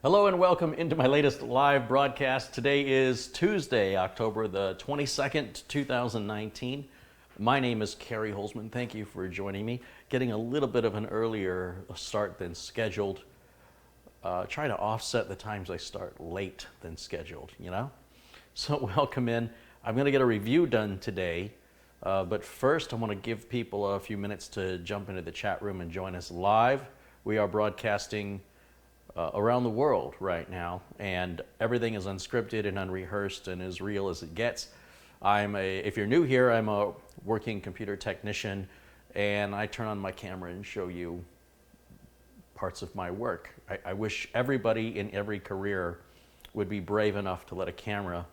Hello and welcome into my latest live broadcast. Today is Tuesday, October the 22nd, 2019. My name is Carey Holzman. Thank you for joining me. Getting a little bit of an earlier start than scheduled. Trying to offset the times I start late than scheduled, you know? So welcome in. I'm going to get a review done today. But first, I want to give people a few minutes to jump into the chat room and join us live. We are broadcasting around the world right now, and everything is unscripted and unrehearsed and as real as it gets. If you're new here, I'm a working computer technician, and I turn on my camera and show you parts of my work. I wish everybody in every career would be brave enough to let a camera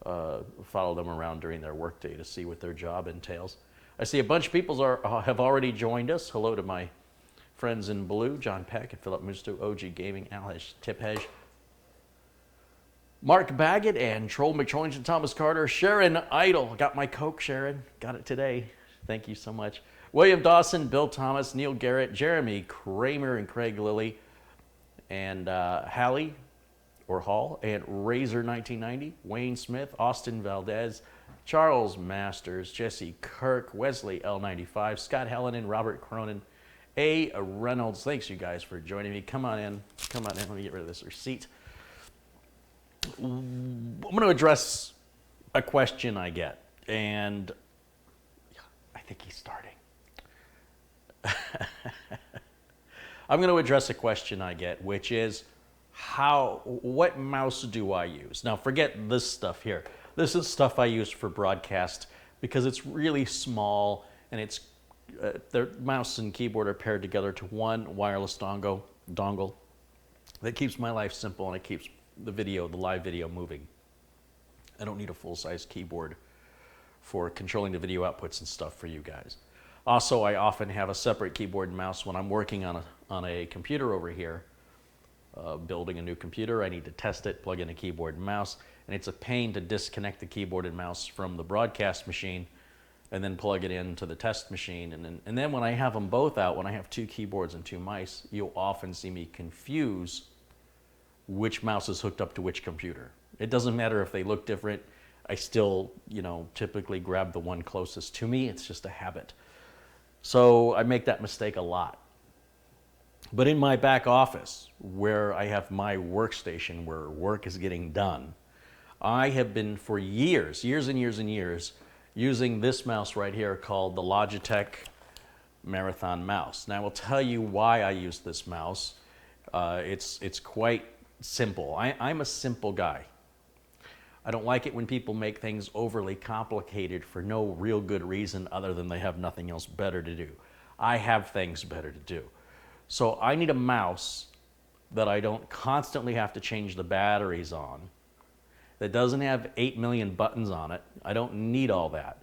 follow them around during their workday to see what their job entails. I see a bunch of people have already joined us. Hello to my friends in blue, John Peck and Philip Musto, OG Gaming, Alish Tiphej, Mark Baggett, and Troll McTrollington, Thomas Carter, Sharon Idle. Got my Coke, Sharon. Got it today. Thank you so much. William Dawson, Bill Thomas, Neil Garrett, Jeremy Kramer, and Craig Lilly, and Hallie, or Hall, and Razor 1990, Wayne Smith, Austin Valdez, Charles Masters, Jesse Kirk, Wesley L95, Scott Hellenan, Robert Cronin, A. Reynolds. Thanks, you guys, for joining me. Come on in. Come on in. Let me get rid of this receipt. I'm going to address a question I get, and I think he's starting. I'm going to address a question I get, which is, what mouse do I use? Now, forget this stuff here. This is stuff I use for broadcast because it's really small, and it's their mouse and keyboard are paired together to one wireless dongle that keeps my life simple, and it keeps the live video moving. I don't need a full-size keyboard for controlling the video outputs and stuff for you guys. Also, I often have a separate keyboard and mouse when I'm working on a computer over here, building a new computer. I need to test it, plug in a keyboard and mouse, and it's a pain to disconnect the keyboard and mouse from the broadcast machine and then plug it into the test machine. And then when I have them both out, when I have two keyboards and two mice, you'll often see me confuse which mouse is hooked up to which computer. It doesn't matter if they look different. I still, typically grab the one closest to me. It's just a habit. So I make that mistake a lot. But in my back office, where I have my workstation where work is getting done, I have been for years and years, using this mouse right here called the Logitech Marathon mouse. Now I will tell you why I use this mouse. It's quite simple. I'm a simple guy. I don't like it when people make things overly complicated for no real good reason other than they have nothing else better to do. I have things better to do. So I need a mouse that I don't constantly have to change the batteries on, that doesn't have 8 million buttons on it. I don't need all that.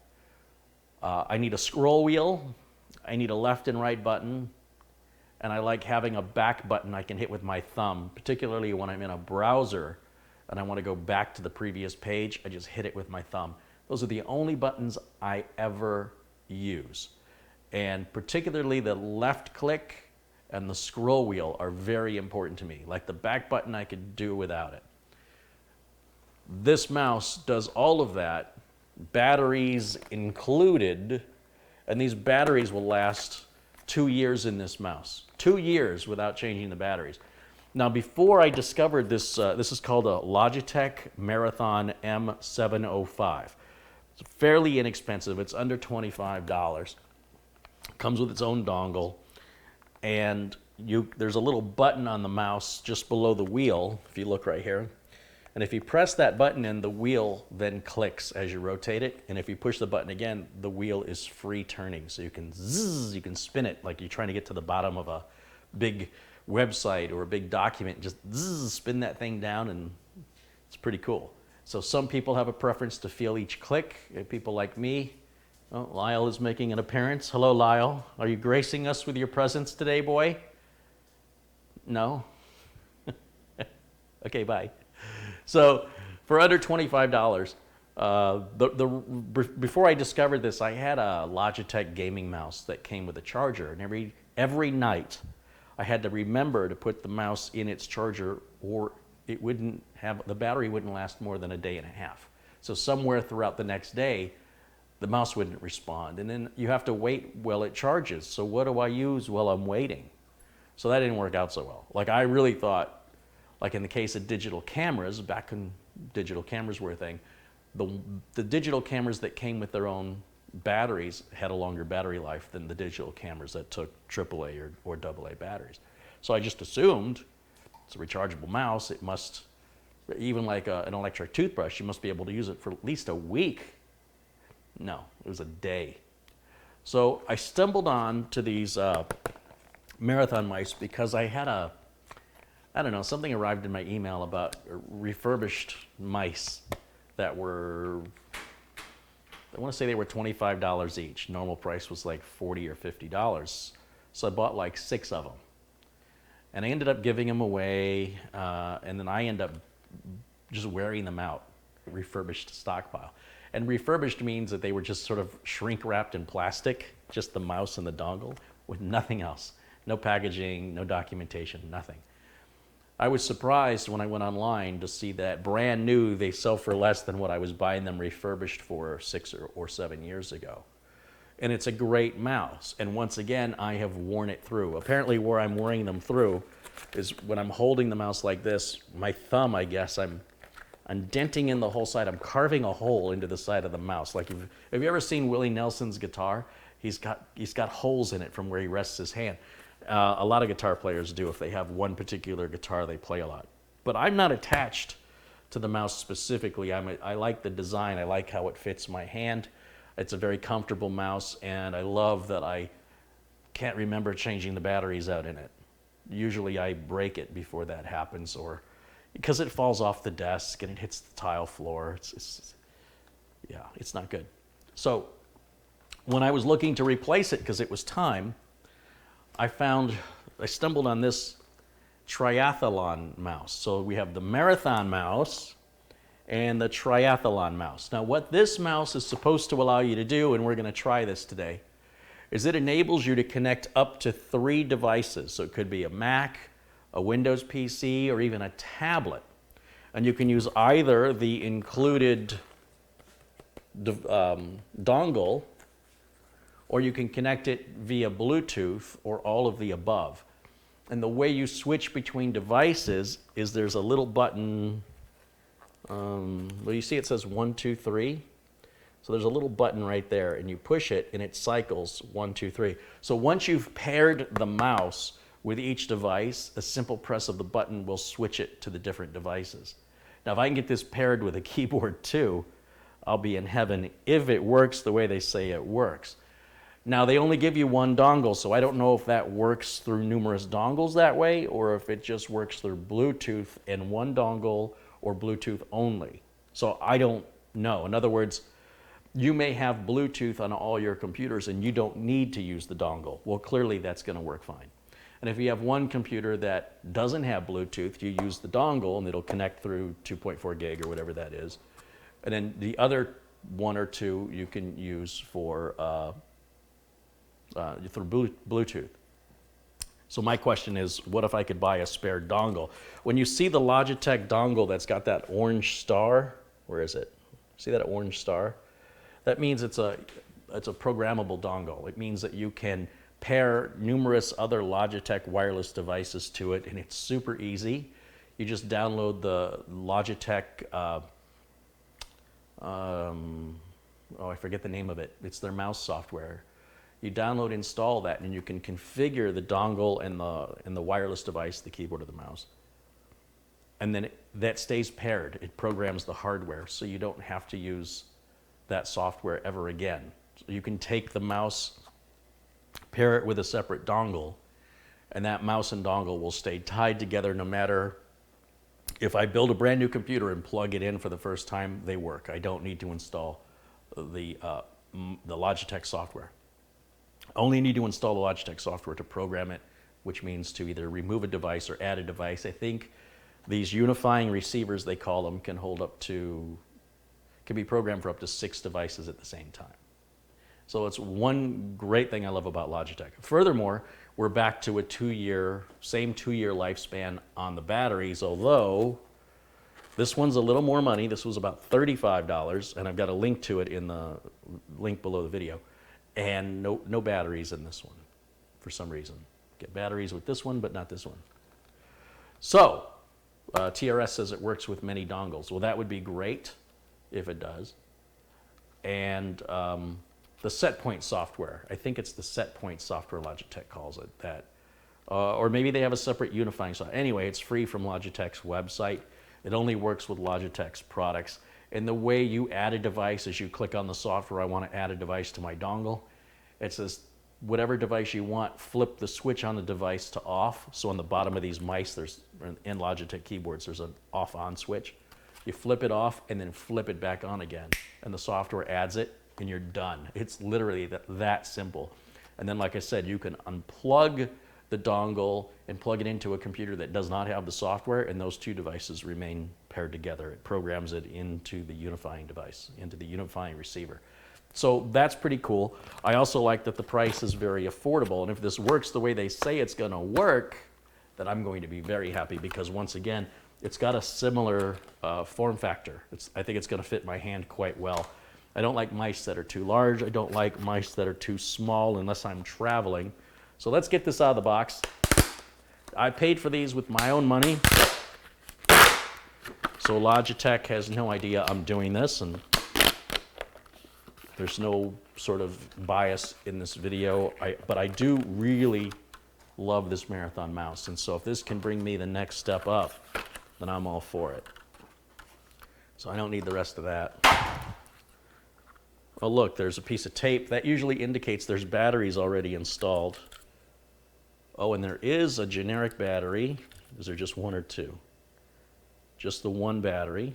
I need a scroll wheel. I need a left and right button. And I like having a back button I can hit with my thumb, particularly when I'm in a browser and I want to go back to the previous page. I just hit it with my thumb. Those are the only buttons I ever use. And particularly the left click and the scroll wheel are very important to me. Like the back button, I could do without it. This mouse does all of that, batteries included, and these batteries will last 2 years in this mouse. 2 years without changing the batteries. Now, before I discovered this, this is called a Logitech Marathon M720. It's fairly inexpensive. It's under $25. Comes with its own dongle, and there's a little button on the mouse just below the wheel, if you look right here. And if you press that button in, the wheel then clicks as you rotate it. And if you push the button again, the wheel is free turning. So you can zzz, you can spin it like you're trying to get to the bottom of a big website or a big document. Just zzz, spin that thing down, and it's pretty cool. So some people have a preference to feel each click. And people like me. Oh, Lyle is making an appearance. Hello, Lyle. Are you gracing us with your presence today, boy? No? Okay, bye. So for under $25, before I discovered this, I had a Logitech gaming mouse that came with a charger, and every night I had to remember to put the mouse in its charger or it wouldn't have, the battery wouldn't last more than a day and a half. So somewhere throughout the next day, the mouse wouldn't respond. And then you have to wait while it charges. So what do I use while I'm waiting? So that didn't work out so well. Like I really thought, like in the case of digital cameras, back when digital cameras were a thing, the digital cameras that came with their own batteries had a longer battery life than the digital cameras that took AAA or AA batteries. So I just assumed it's a rechargeable mouse. It must, even like an electric toothbrush, you must be able to use it for at least a week. No, it was a day. So I stumbled on to these marathon mice because I had I don't know, something arrived in my email about refurbished mice that were, I want to say they were $25 each. Normal price was like $40 or $50. So I bought like 6 of them. And I ended up giving them away, and then I ended up just wearing them out, refurbished stockpile. And refurbished means that they were just sort of shrink wrapped in plastic, just the mouse and the dongle, with nothing else. No packaging, no documentation, nothing. I was surprised when I went online to see that brand new they sell for less than what I was buying them refurbished for 6 or 7 years ago. And it's a great mouse. And once again, I have worn it through. Apparently where I'm wearing them through is when I'm holding the mouse like this, my thumb, I guess, I'm denting in the whole side. I'm carving a hole into the side of the mouse. Like, have you ever seen Willie Nelson's guitar? He's got holes in it from where he rests his hand. A lot of guitar players do. If they have one particular guitar, they play a lot. But I'm not attached to the mouse specifically. I like the design. I like how it fits my hand. It's a very comfortable mouse, and I love that I can't remember changing the batteries out in it. Usually I break it before that happens, or because it falls off the desk and it hits the tile floor. Yeah, it's not good. So when I was looking to replace it, because it was time, I stumbled on this Triathalon mouse. So we have the marathon mouse and the Triathalon mouse. Now what this mouse is supposed to allow you to do, and we're going to try this today, is it enables you to connect up to 3 devices. So it could be a Mac, a Windows PC, or even a tablet. And you can use either the included dongle, or you can connect it via Bluetooth, or all of the above. And the way you switch between devices is there's a little button, well, you see it says 1, 2, 3. So there's a little button right there, and you push it, and it cycles 1, 2, 3. So once you've paired the mouse with each device, a simple press of the button will switch it to the different devices. Now, if I can get this paired with a keyboard too, I'll be in heaven if it works the way they say it works. Now, they only give you 1 dongle, so I don't know if that works through numerous dongles that way, or if it just works through Bluetooth and 1 dongle, or Bluetooth only. So I don't know. In other words, you may have Bluetooth on all your computers and you don't need to use the dongle. Well, clearly that's going to work fine. And if you have one computer that doesn't have Bluetooth, you use the dongle and it'll connect through 2.4 gig or whatever that is. And then the other 1 or 2 you can use for through Bluetooth. So my question is, what if I could buy a spare dongle? When you see the Logitech dongle that's got that orange star, where is it? See that orange star? That means it's a programmable dongle. It means that you can pair numerous other Logitech wireless devices to it, and it's super easy. You just download the Logitech, I forget the name of it. It's their mouse software. You download, install that, and you can configure the dongle and the wireless device, the keyboard or the mouse. And then that stays paired. It programs the hardware, so you don't have to use that software ever again. So you can take the mouse, pair it with a separate dongle, and that mouse and dongle will stay tied together no matter if I build a brand new computer and plug it in for the first time, they work. I don't need to install the Logitech software. I only need to install the Logitech software to program it, which means to either remove a device or add a device. I think these unifying receivers, they call them, can be programmed for up to 6 devices at the same time. So it's one great thing I love about Logitech. Furthermore, we're back to a same 2-year lifespan on the batteries, although this one's a little more money. This was about $35, and I've got a link to it in the link below the video. And no batteries in this one for some reason. Get batteries with this one, but not this one. So, TRS says it works with many dongles. Well, that would be great if it does. And the set point software, I think it's the set point software Logitech calls it that. Or maybe they have a separate unifying software. Anyway, it's free from Logitech's website. It only works with Logitech's products. And the way you add a device is you click on the software, I want to add a device to my dongle. It says, whatever device you want, flip the switch on the device to off. So on the bottom of these mice, in Logitech keyboards, there's an off-on switch. You flip it off and then flip it back on again. And the software adds it and you're done. It's literally that simple. And then, like I said, you can unplug the dongle and plug it into a computer that does not have the software, and those two devices remain paired together. It programs it into the unifying device, into the unifying receiver. So that's pretty cool. I also like that the price is very affordable, and if this works the way they say it's going to work, then I'm going to be very happy, because once again, it's got a similar form factor. I think it's going to fit my hand quite well. I don't like mice that are too large. I don't like mice that are too small unless I'm traveling. So let's get this out of the box. I paid for these with my own money. So Logitech has no idea I'm doing this, and there's no sort of bias in this video. But I do really love this marathon mouse. And so if this can bring me the next step up, then I'm all for it. So I don't need the rest of that. Oh, look, there's a piece of tape. That usually indicates there's batteries already installed. Oh, and there is a generic battery. Is there just one or two? Just the one battery.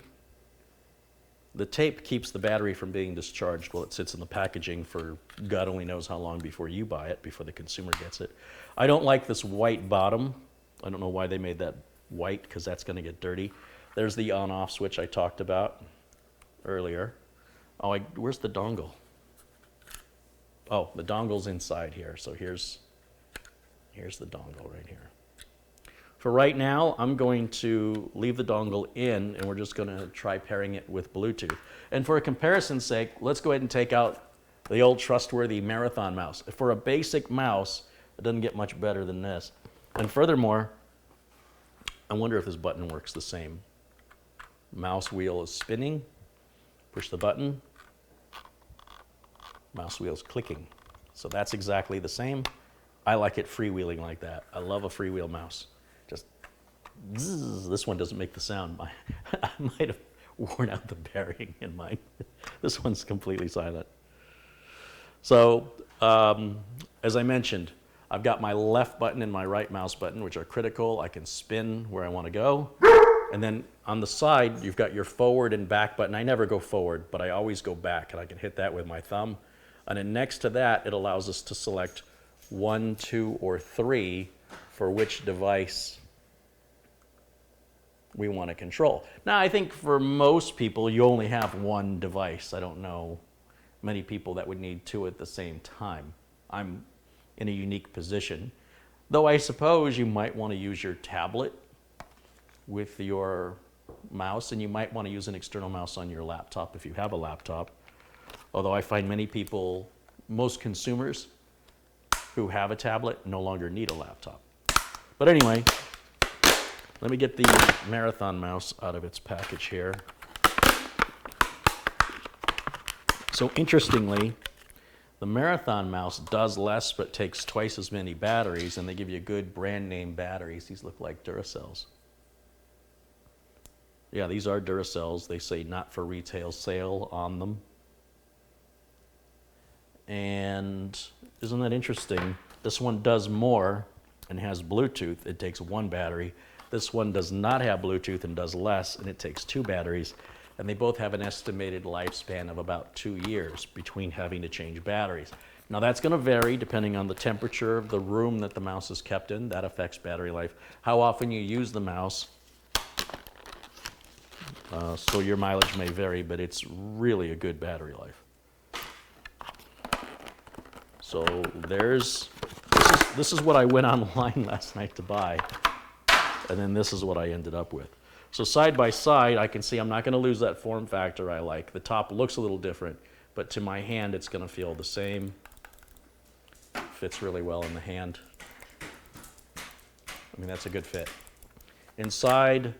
The tape keeps the battery from being discharged while it sits in the packaging for God only knows how long before you buy it, before the consumer gets it. I don't like this white bottom. I don't know why they made that white, because that's going to get dirty. There's the on-off switch I talked about earlier. Oh, where's the dongle? Oh, the dongle's inside here. So here's the dongle right here. For right now, I'm going to leave the dongle in, and we're just going to try pairing it with Bluetooth. And for a comparison's sake, let's go ahead and take out the old trustworthy marathon mouse. For a basic mouse, it doesn't get much better than this. And furthermore, I wonder if this button works the same. Mouse wheel is spinning. Push the button. Mouse wheel is clicking. So that's exactly the same. I like it freewheeling like that. I love a freewheel mouse. Just zzz. This one doesn't make the sound. I might have worn out the bearing in mine. This one's completely silent. So, as I mentioned, I've got my left button and my right mouse button, which are critical. I can spin where I want to go. And then on the side, you've got your forward and back button. I never go forward, but I always go back, and I can hit that with my thumb. And then next to that, it allows us to select 1, 2, or 3 for which device we want to control. Now, I think for most people, you only have one device. I don't know many people that would need two at the same time. I'm in a unique position. Though I suppose you might want to use your tablet with your mouse, and you might want to use an external mouse on your laptop if you have a laptop. Although I find many people, most consumers who have a tablet, no longer need a laptop. But anyway, let me get the marathon mouse out of its package here. So interestingly, the marathon mouse does less but takes twice as many batteries, and they give you good brand name batteries. These look like Duracells. Yeah, these are Duracells. They say not for retail sale on them. And isn't that interesting? This one does more and has Bluetooth. It takes one battery. This one does not have Bluetooth and does less, and it takes 2 batteries. And they both have an estimated lifespan of about 2 years between having to change batteries. Now that's going to vary depending on the temperature of the room that the mouse is kept in. That affects battery life. How often you use the mouse. So your mileage may vary, but it's really a good battery life. So this is what I went online last night to buy, and then this is what I ended up with. So side by side, I can see I'm not going to lose that form factor I like. The top looks a little different, but to my hand, it's going to feel the same. Fits really well in the hand. I mean, that's a good fit. Inside,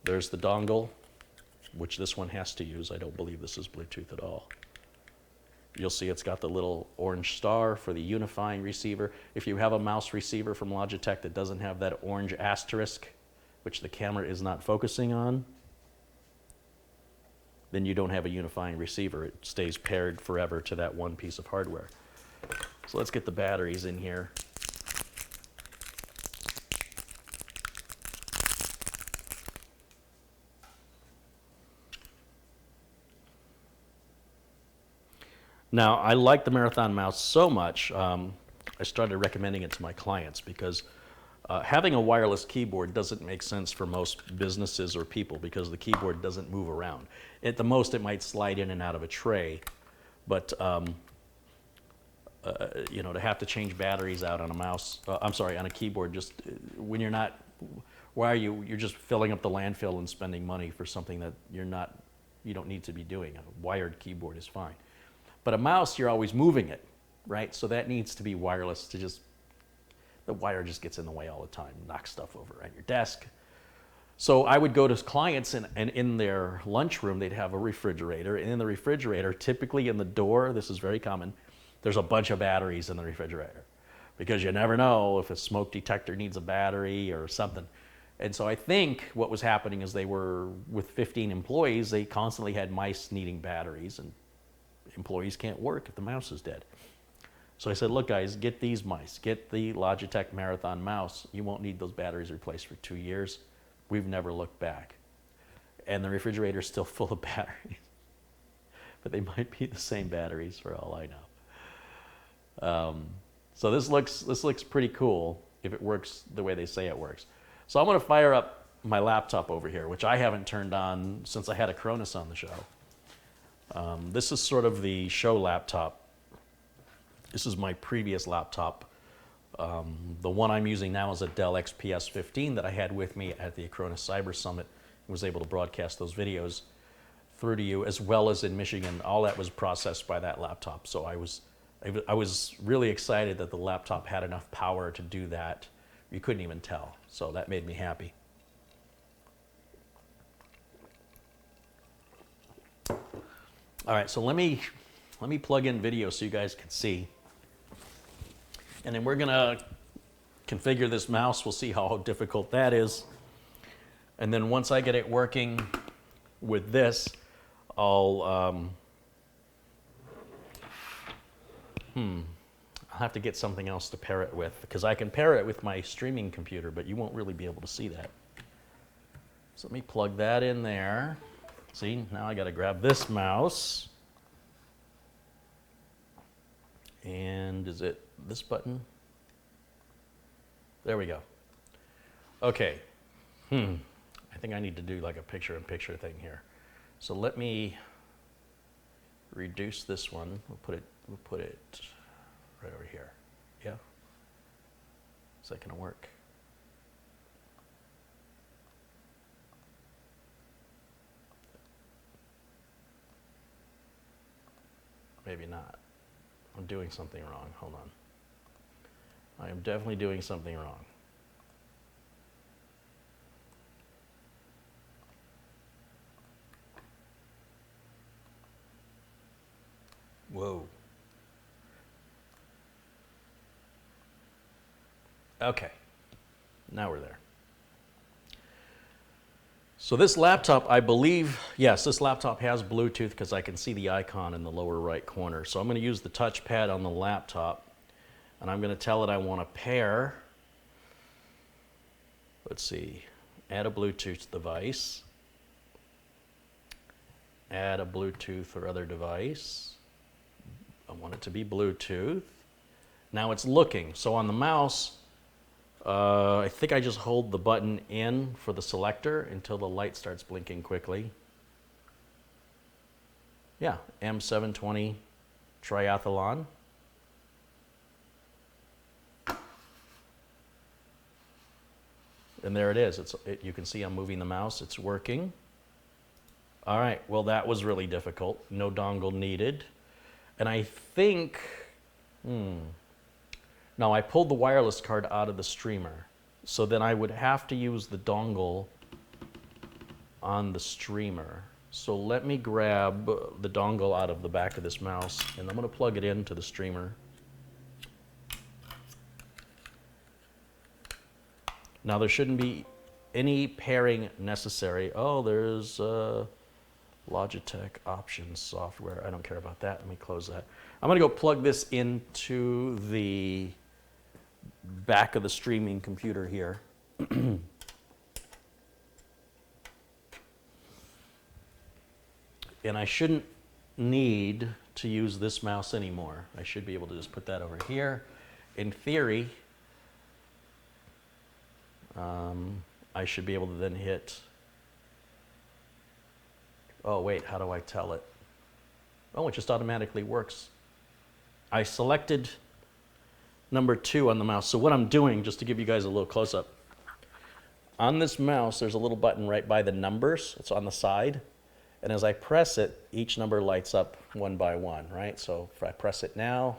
there's the dongle, which this one has to use. I don't believe this is Bluetooth at all. You'll see it's got the little orange star for the unifying receiver. If you have a mouse receiver from Logitech that doesn't have that orange asterisk, which the camera is not focusing on, then you don't have a unifying receiver. It stays paired forever to that one piece of hardware. So let's get the batteries in here. Now, I like the Marathon mouse so much, I started recommending it to my clients because having a wireless keyboard doesn't make sense for most businesses or people because the keyboard doesn't move around. At the most, it might slide in and out of a tray, but you know, to have to change batteries out on a mouse, on a keyboard, just when you're not, why are you? You're just filling up the landfill and spending money for something that you don't need to be doing. A wired keyboard is fine. But a mouse, you're always moving it, right? So that needs to be wireless to the wire just gets in the way all the time, knocks stuff over at your desk. So I would go to clients and in their lunchroom, they'd have a refrigerator. And in the refrigerator, typically in the door, this is very common, there's a bunch of batteries in the refrigerator because you never know if a smoke detector needs a battery or something. And so I think what was happening is they were, with 15 employees, they constantly had mice needing batteries, and employees can't work if the mouse is dead. So I said, look guys, get these mice, get the Logitech Marathon mouse. You won't need those batteries replaced for 2 years. We've never looked back. And the refrigerator's still full of batteries. But they might be the same batteries for all I know. So this looks pretty cool if it works the way they say it works. So I'm gonna fire up my laptop over here, which I haven't turned on since I had Acronis on the show. This is sort of the show laptop. This is my previous laptop. The one I'm using now is a Dell XPS 15 that I had with me at the Acronis Cyber Summit. I was able to broadcast those videos through to you, as well as in Michigan. All that was processed by that laptop. So I was really excited that the laptop had enough power to do that. You couldn't even tell. So that made me happy. All right, so let me plug in video so you guys can see. And then we're gonna configure this mouse. We'll see how difficult that is. And then once I get it working with this, I'll have to get something else to pair it with, because I can pair it with my streaming computer, but you won't really be able to see that. So let me plug that in there. See, now I gotta grab this mouse. And is it this button? There we go. Okay. I think I need to do like a picture-in-picture thing here. So let me reduce this one. We'll put it right over here. Yeah? Is that gonna work? Maybe not. I'm doing something wrong. Hold on. I am definitely doing something wrong. Whoa. Okay. Now we're there. So this laptop, I believe, yes, this laptop has Bluetooth because I can see the icon in the lower right corner. So I'm going to use the touchpad on the laptop, and I'm going to tell it I want to pair, let's see, add a Bluetooth device, add a Bluetooth or other device. I want it to be Bluetooth. Now it's looking. So on the mouse, I think I just hold the button in for the selector until the light starts blinking quickly. Yeah, M720 Triathalon. And there it is. You can see I'm moving the mouse. It's working. All right, well, that was really difficult. No dongle needed. And I think, no, I pulled the wireless card out of the streamer. So then I would have to use the dongle on the streamer. So let me grab the dongle out of the back of this mouse, and I'm going to plug it into the streamer. Now there shouldn't be any pairing necessary. Oh, there's Logitech options software. I don't care about that. Let me close that. I'm going to go plug this into the back of the streaming computer here. And I shouldn't need to use this mouse anymore. I should be able to just put that over here. In theory, I should be able to then hit, oh wait, how do I tell it? Oh, it just automatically works. I selected number 2 on the mouse. So what I'm doing, just to give you guys a little close-up, on this mouse there's a little button right by the numbers. It's on the side. And as I press it, each number lights up one by one, right? So if I press it now,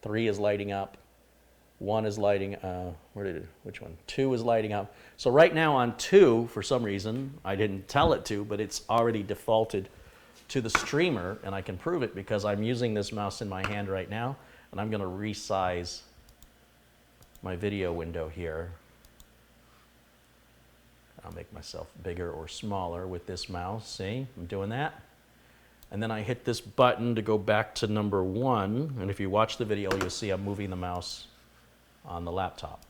3 is lighting up, 1 is lighting, which one? 2 is lighting up. So right now on 2, for some reason, I didn't tell it to, but it's already defaulted to the streamer, and I can prove it because I'm using this mouse in my hand right now, and I'm gonna resize my video window here. I'll make myself bigger or smaller with this mouse. See, I'm doing that. And then I hit this button to go back to number 1. And if you watch the video, you'll see I'm moving the mouse on the laptop.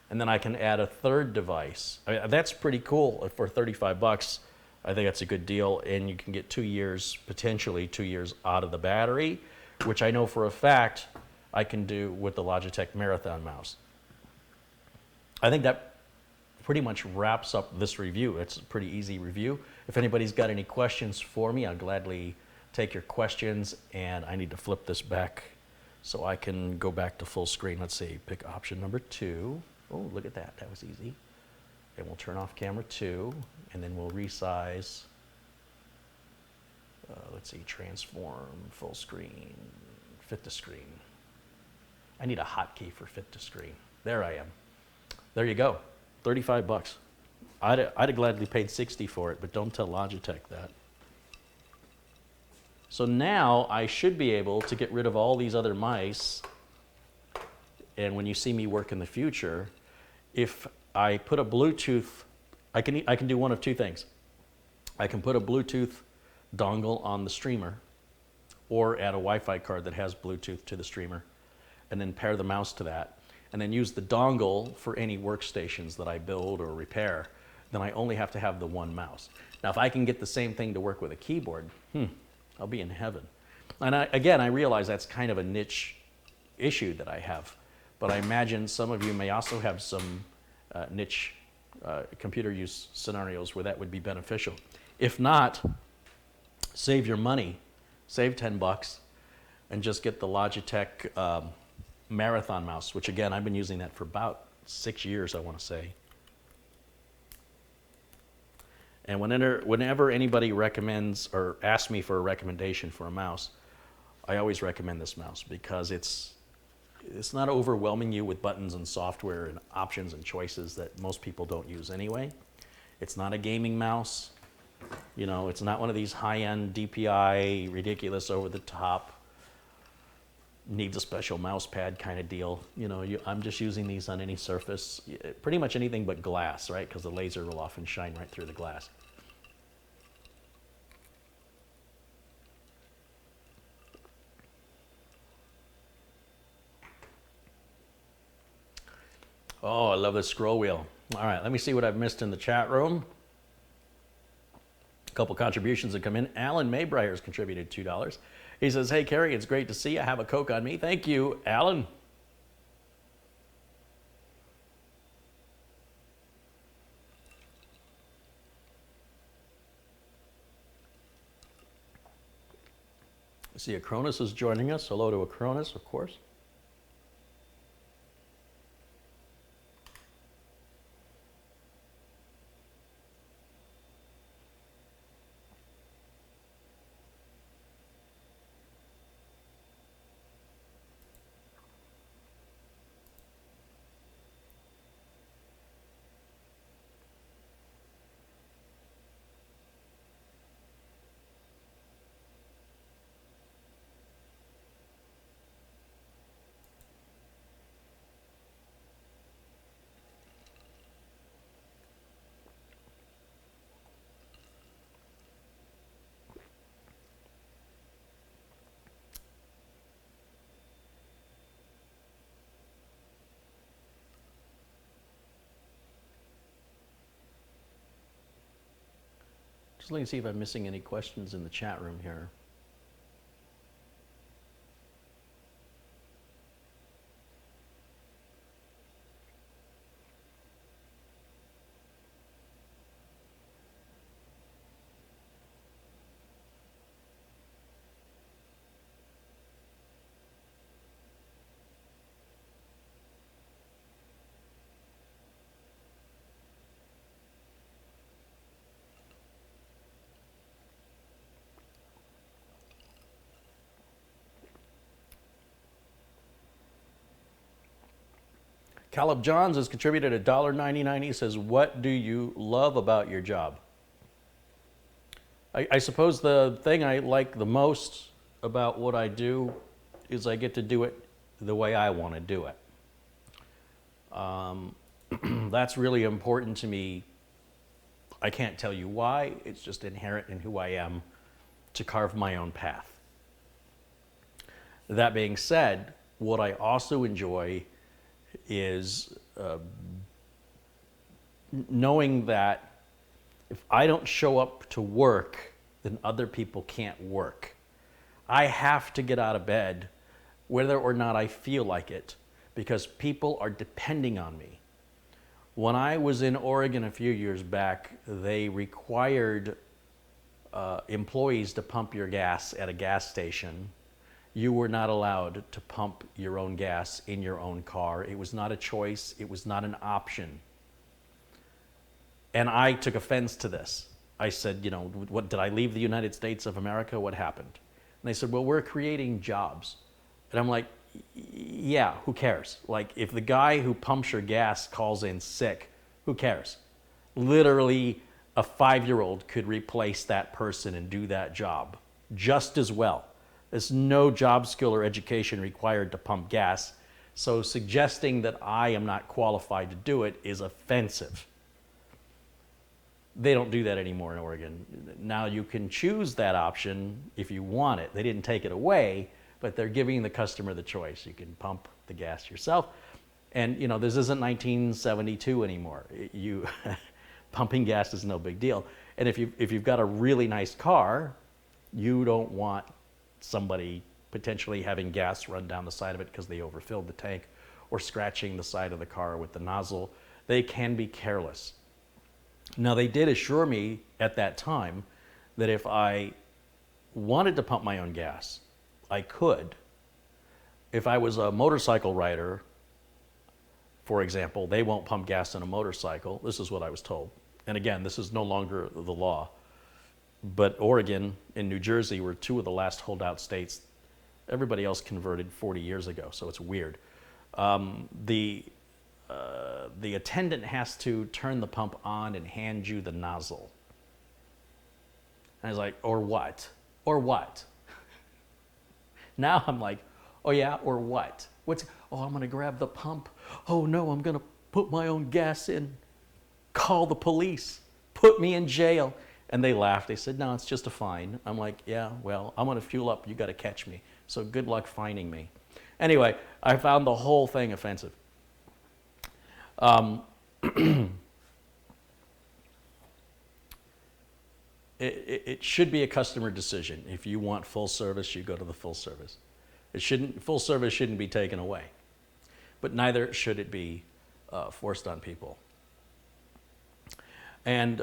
And then I can add a third device. I mean, that's pretty cool for 35 bucks. I think that's a good deal. And you can get 2 years, potentially 2 years out of the battery, which I know for a fact I can do with the Logitech Marathon mouse. I think that pretty much wraps up this review. It's a pretty easy review. If anybody's got any questions for me, I'll gladly take your questions, and I need to flip this back so I can go back to full screen. Let's see, pick option number 2. Oh, look at that, that was easy. And we'll turn off camera 2, and then we'll resize. Let's see, transform, full screen, fit to screen. I need a hotkey for fit to screen. There I am. There you go, 35 bucks. I'd have gladly paid 60 for it, but don't tell Logitech that. So now I should be able to get rid of all these other mice, and when you see me work in the future, if I put a Bluetooth, I can do one of 2 things. I can put a Bluetooth dongle on the streamer, or add a Wi-Fi card that has Bluetooth to the streamer, and then pair the mouse to that, and then use the dongle for any workstations that I build or repair. Then I only have to have the 1 mouse. Now, if I can get the same thing to work with a keyboard, I'll be in heaven. And again, I realize that's kind of a niche issue that I have, but I imagine some of you may also have some niche computer use scenarios where that would be beneficial. If not, save your money, save 10 bucks, and just get the Logitech Marathon mouse, which again, I've been using that for about 6 years, I want to say. And whenever anybody recommends or asks me for a recommendation for a mouse, I always recommend this mouse because it's not overwhelming you with buttons and software and options and choices that most people don't use anyway. It's not a gaming mouse. You know, it's not one of these high-end DPI, ridiculous over-the-top, needs a special mouse pad kind of deal. You know, I'm just using these on any surface, pretty much anything but glass, right? Because the laser will often shine right through the glass. Oh, I love this scroll wheel. All right, let me see what I've missed in the chat room. A couple contributions that come in. Alan Maybreyer's contributed $2. He says, hey, Carey, it's great to see you. Have a Coke on me. Thank you, Alan. I see Acronis is joining us. Hello to Acronis, of course. Just let me see if I'm missing any questions in the chat room here. Caleb Johns has contributed $1.99. He says, what do you love about your job? I suppose the thing I like the most about what I do is I get to do it the way I want to do it. That's really important to me. I can't tell you why. It's just inherent in who I am to carve my own path. That being said, what I also enjoy is knowing that if I don't show up to work, then other people can't work. I have to get out of bed whether or not I feel like it, because people are depending on me. When I was in Oregon a few years back, they required employees to pump your gas at a gas station. You were not allowed to pump your own gas in your own car. It was not a choice. It was not an option. And I took offense to this. I said, you know, what, did I leave the United States of America? What happened? And they said, well, we're creating jobs. And I'm like, yeah, who cares? Like, if the guy who pumps your gas calls in sick, who cares? Literally, a 5-year-old could replace that person and do that job just as well. There's no job skill or education required to pump gas. So suggesting that I am not qualified to do it is offensive. They don't do that anymore in Oregon. Now you can choose that option if you want it. They didn't take it away, but they're giving the customer the choice. You can pump the gas yourself. And you know, this isn't 1972 anymore. Pumping gas is no big deal. And if you've got a really nice car, you don't want somebody potentially having gas run down the side of it because they overfilled the tank, or scratching the side of the car with the nozzle. They can be careless. Now, they did assure me at that time that if I wanted to pump my own gas, I could. If I was a motorcycle rider, for example, they won't pump gas in a motorcycle. This is what I was told. And again, this is no longer the law. But Oregon and New Jersey were two of the last holdout states. Everybody else converted 40 years ago, so it's weird. The attendant has to turn the pump on and hand you the nozzle. And I was like, or what? Or what? Now I'm like, oh yeah, or what? Oh, I'm gonna grab the pump. Oh no, I'm gonna put my own gas in. Call the police. Put me in jail. And they laughed. They said, no, it's just a fine. I'm like, yeah, well, I'm gonna fuel up. You gotta catch me. So good luck finding me. Anyway, I found the whole thing offensive. It should be a customer decision. If you want full service, you go to the full service. Full service shouldn't be taken away, but neither should it be forced on people. And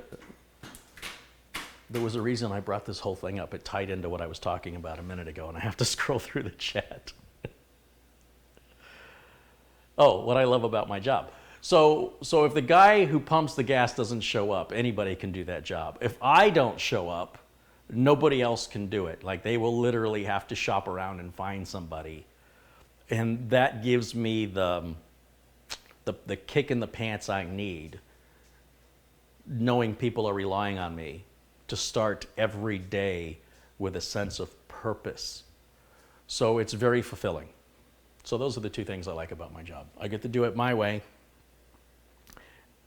there was a reason I brought this whole thing up. It tied into what I was talking about a minute ago, and I have to scroll through the chat. Oh, what I love about my job. So if the guy who pumps the gas doesn't show up, anybody can do that job. If I don't show up, nobody else can do it. Like, they will literally have to shop around and find somebody. And that gives me the kick in the pants I need, knowing people are relying on me to start every day with a sense of purpose. So it's very fulfilling. So those are the two things I like about my job. I get to do it my way.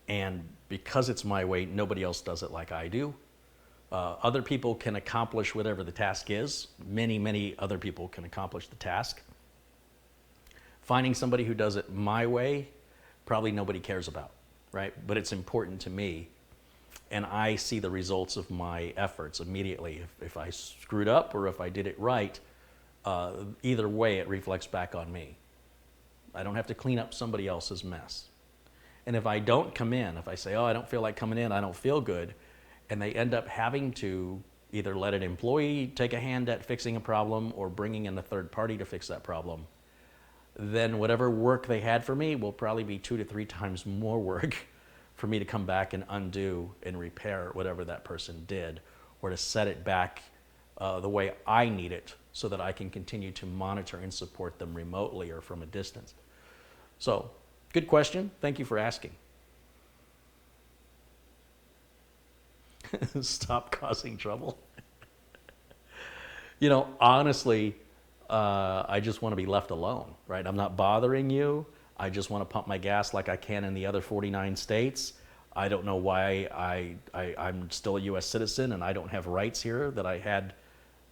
And because it's my way, nobody else does it like I do. Other people can accomplish whatever the task is. Many, many other people can accomplish the task. Finding somebody who does it my way, probably nobody cares about, right? But it's important to me. and I see the results of my efforts immediately. If I screwed up or if I did it right, either way it reflects back on me. I don't have to clean up somebody else's mess. And if I don't come in, if I say, oh, I don't feel like coming in, I don't feel good, and they end up having to either let an employee take a hand at fixing a problem or bringing in a third party to fix that problem, then whatever work they had for me will probably be 2 to 3 times more work for me to come back and undo and repair whatever that person did, or to set it back the way I need it so that I can continue to monitor and support them remotely or from a distance. So, good question. Thank you for asking. Stop causing trouble. You know, honestly, I just want to be left alone, right? I'm not bothering you. I just want to pump my gas like I can in the other 49 states. I don't know why I'm still a U.S. citizen and I don't have rights here that I had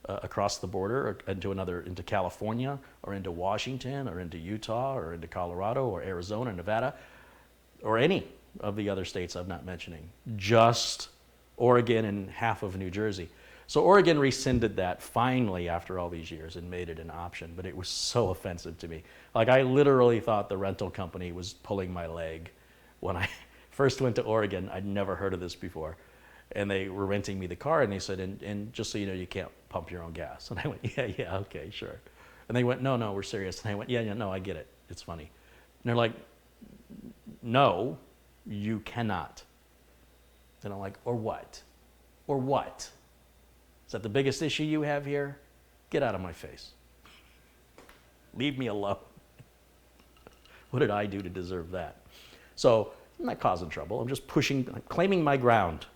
across the border or into California or into Washington or into Utah or into Colorado or Arizona, Nevada, or any of the other states I'm not mentioning. Just Oregon and half of New Jersey. So Oregon rescinded that finally after all these years and made it an option, but it was so offensive to me. Like, I literally thought the rental company was pulling my leg when I first went to Oregon. I'd never heard of this before. And they were renting me the car, and they said, and just so you know, you can't pump your own gas. And I went, yeah, okay, sure. And they went, no, we're serious. And I went, yeah, no, I get it. It's funny. And they're like, no, you cannot. And I'm like, or what? Or what? Is that the biggest issue you have here? Get out of my face. Leave me alone. What did I do to deserve that? So I'm not causing trouble. I'm just claiming my ground.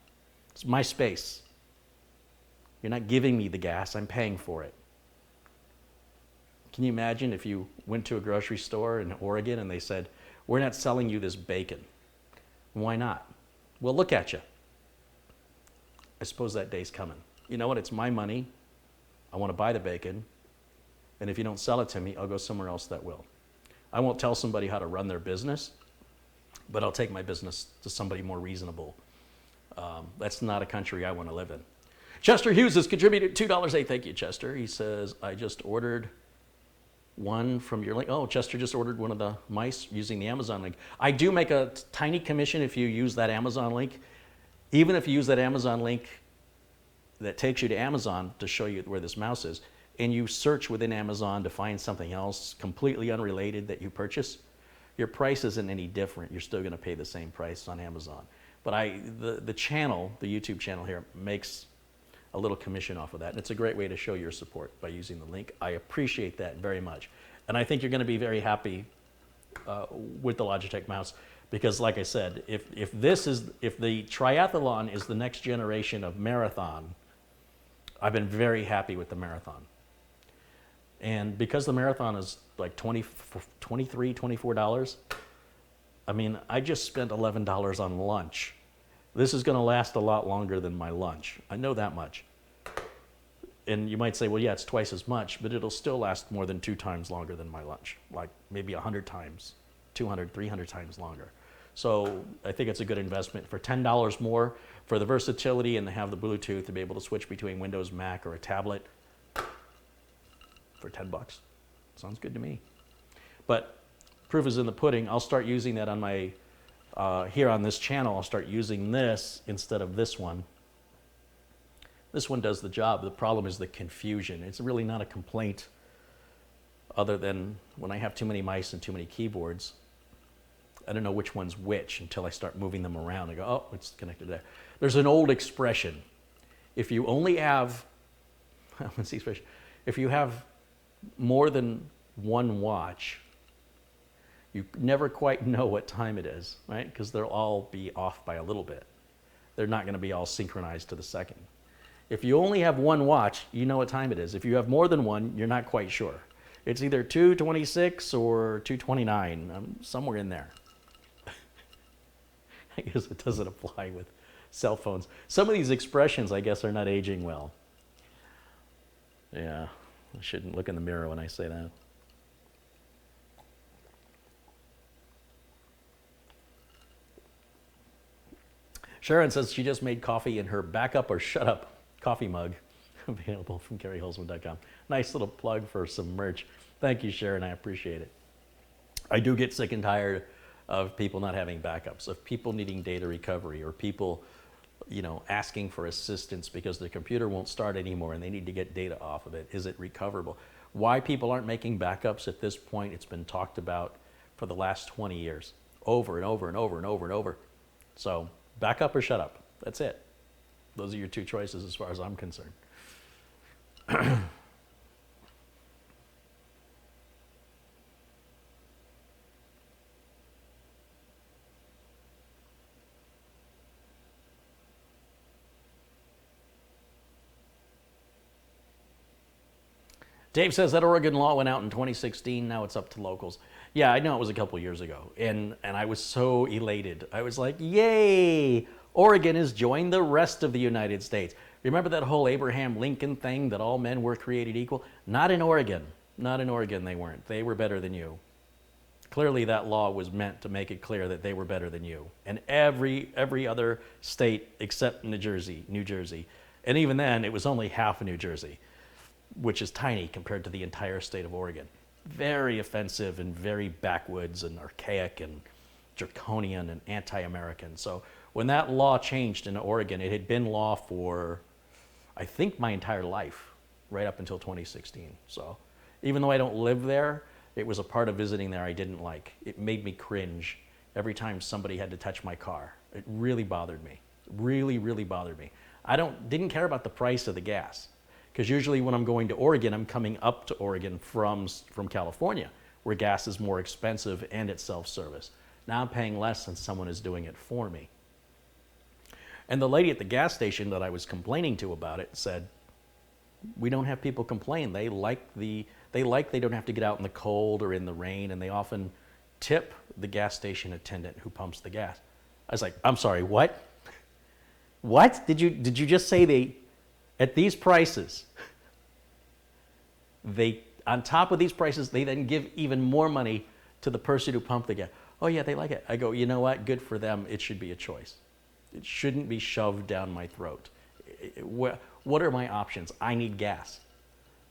It's my space. You're not giving me the gas. I'm paying for it. Can you imagine if you went to a grocery store in Oregon and they said, we're not selling you this bacon? Why not? Well, look at you. I suppose that day's coming. You know what? It's my money. I want to buy the bacon. And if you don't sell it to me, I'll go somewhere else that will. I won't tell somebody how to run their business, but I'll take my business to somebody more reasonable. That's not a country I want to live in. Chester Hughes has contributed $2. Hey, thank you, Chester. He says, I just ordered one from your link. Oh, Chester just ordered one of the mice using the Amazon link. I do make a tiny commission if you use that Amazon link. Even if you use that Amazon link that takes you to Amazon to show you where this mouse is, and you search within Amazon to find something else completely unrelated that you purchase, your price isn't any different. You're still going to pay the same price on Amazon. But the channel, the YouTube channel here, makes a little commission off of that. And it's a great way to show your support by using the link. I appreciate that very much. And I think you're going to be very happy with the Logitech mouse, because like I said, if the Triathalon is the next generation of Marathon, I've been very happy with the Marathon. And because the Marathon is like $23, $24, I mean, I just spent $11 on lunch. This is going to last a lot longer than my lunch. I know that much. And you might say, well, yeah, it's twice as much, but it'll still last more than 2 times longer than my lunch, like maybe 100 times, 200, 300 times longer. So I think it's a good investment for $10 more for the versatility and to have the Bluetooth to be able to switch between Windows, Mac, or a tablet for $10. Sounds good to me. But proof is in the pudding. I'll start using that on my, here on this channel. I'll start using this instead of this one. This one does the job. The problem is the confusion. It's really not a complaint other than when I have too many mice and too many keyboards, I don't know which one's which until I start moving them around. I go, oh, it's connected there. There's an old expression. If you only have, what's the expression? If you have more than one watch, you never quite know what time it is, right? Because they'll all be off by a little bit. They're not going to be all synchronized to the second. If you only have one watch, you know what time it is. If you have more than one, you're not quite sure. It's either 2:26 or 2:29, somewhere in there. I guess it doesn't apply with cell phones. Some of these expressions, I guess, are not aging well. Yeah, I shouldn't look in the mirror when I say that. Sharon says she just made coffee in her backup or shut up coffee mug, available from car-ey-lyst.com. Nice little plug for some merch. Thank you, Sharon. I appreciate it. I do get sick and tired of people not having backups, of people needing data recovery, or people, asking for assistance because their computer won't start anymore and they need to get data off of it. Is it recoverable? Why people aren't making backups at this point, it's been talked about for the last 20 years, over and over and over and over and over. So back up or shut up. That's it. Those are your two choices as far as I'm concerned. Dave says that Oregon law went out in 2016. Now it's up to locals. Yeah, I know it was a couple years ago, and I was so elated. I was like, yay! Oregon has joined the rest of the United States. Remember that whole Abraham Lincoln thing that all men were created equal? Not in Oregon. Not in Oregon they weren't. They were better than you. Clearly that law was meant to make it clear that they were better than you. And every other state except New Jersey. And even then, it was only half of New Jersey, which is tiny compared to the entire state of Oregon. Very offensive and very backwoods and archaic and draconian and anti-American. So when that law changed in Oregon, it had been law for, I think, my entire life, right up until 2016. So even though I don't live there, it was a part of visiting there I didn't like. It made me cringe every time somebody had to touch my car. It really bothered me. Really, really bothered me. I didn't care about the price of the gas, because usually when I'm going to Oregon, I'm coming up to Oregon from California, where gas is more expensive and it's self-service. Now I'm paying less and someone is doing it for me. And the lady at the gas station that I was complaining to about it said, we don't have people complain. They like they don't have to get out in the cold or in the rain, and they often tip the gas station attendant who pumps the gas. I was like, I'm sorry, what? What? Did you just say at these prices, on top of these prices, they then give even more money to the person who pumped the gas? Oh yeah, they like it. I go, you know what? Good for them. It should be a choice. It shouldn't be shoved down my throat. What are my options? I need gas.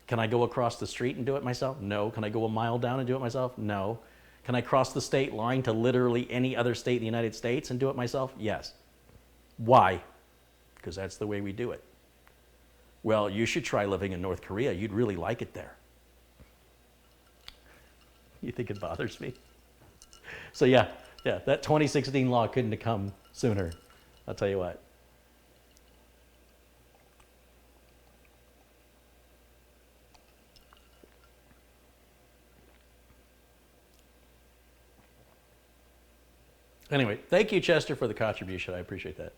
Can I go across the street and do it myself? No. Can I go a mile down and do it myself? No. Can I cross the state line to literally any other state in the United States and do it myself? Yes. Why? Because that's the way we do it. Well, you should try living in North Korea. You'd really like it there. You think it bothers me? So yeah, that 2016 law couldn't have come sooner. I'll tell you what. Anyway, thank you, Chester, for the contribution. I appreciate that.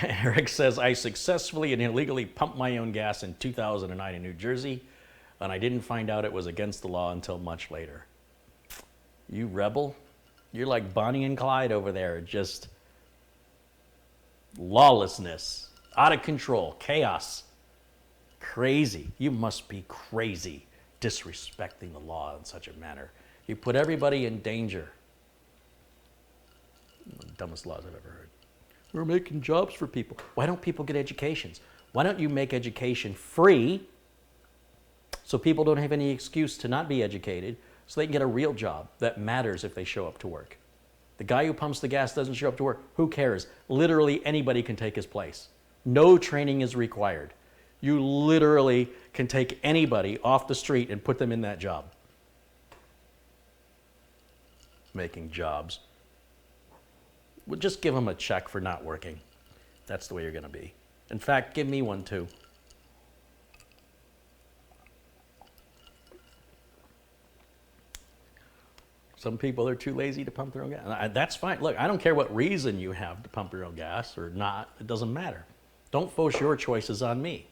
Eric says, I successfully and illegally pumped my own gas in 2009 in New Jersey, and I didn't find out it was against the law until much later. You rebel. You're like Bonnie and Clyde over there. Just lawlessness, out of control, chaos. Crazy. You must be crazy, disrespecting the law in such a manner. You put everybody in danger. The dumbest laws I've ever heard. We're making jobs for people. Why don't people get educations? Why don't you make education free so people don't have any excuse to not be educated, so they can get a real job that matters if they show up to work? The guy who pumps the gas doesn't show up to work. Who cares? Literally anybody can take his place. No training is required. You literally can take anybody off the street and put them in that job. Making jobs. Well, just give them a check for not working. That's the way you're going to be. In fact, give me one too. Some people are too lazy to pump their own gas. That's fine. Look, I don't care what reason you have to pump your own gas or not. It doesn't matter. Don't force your choices on me.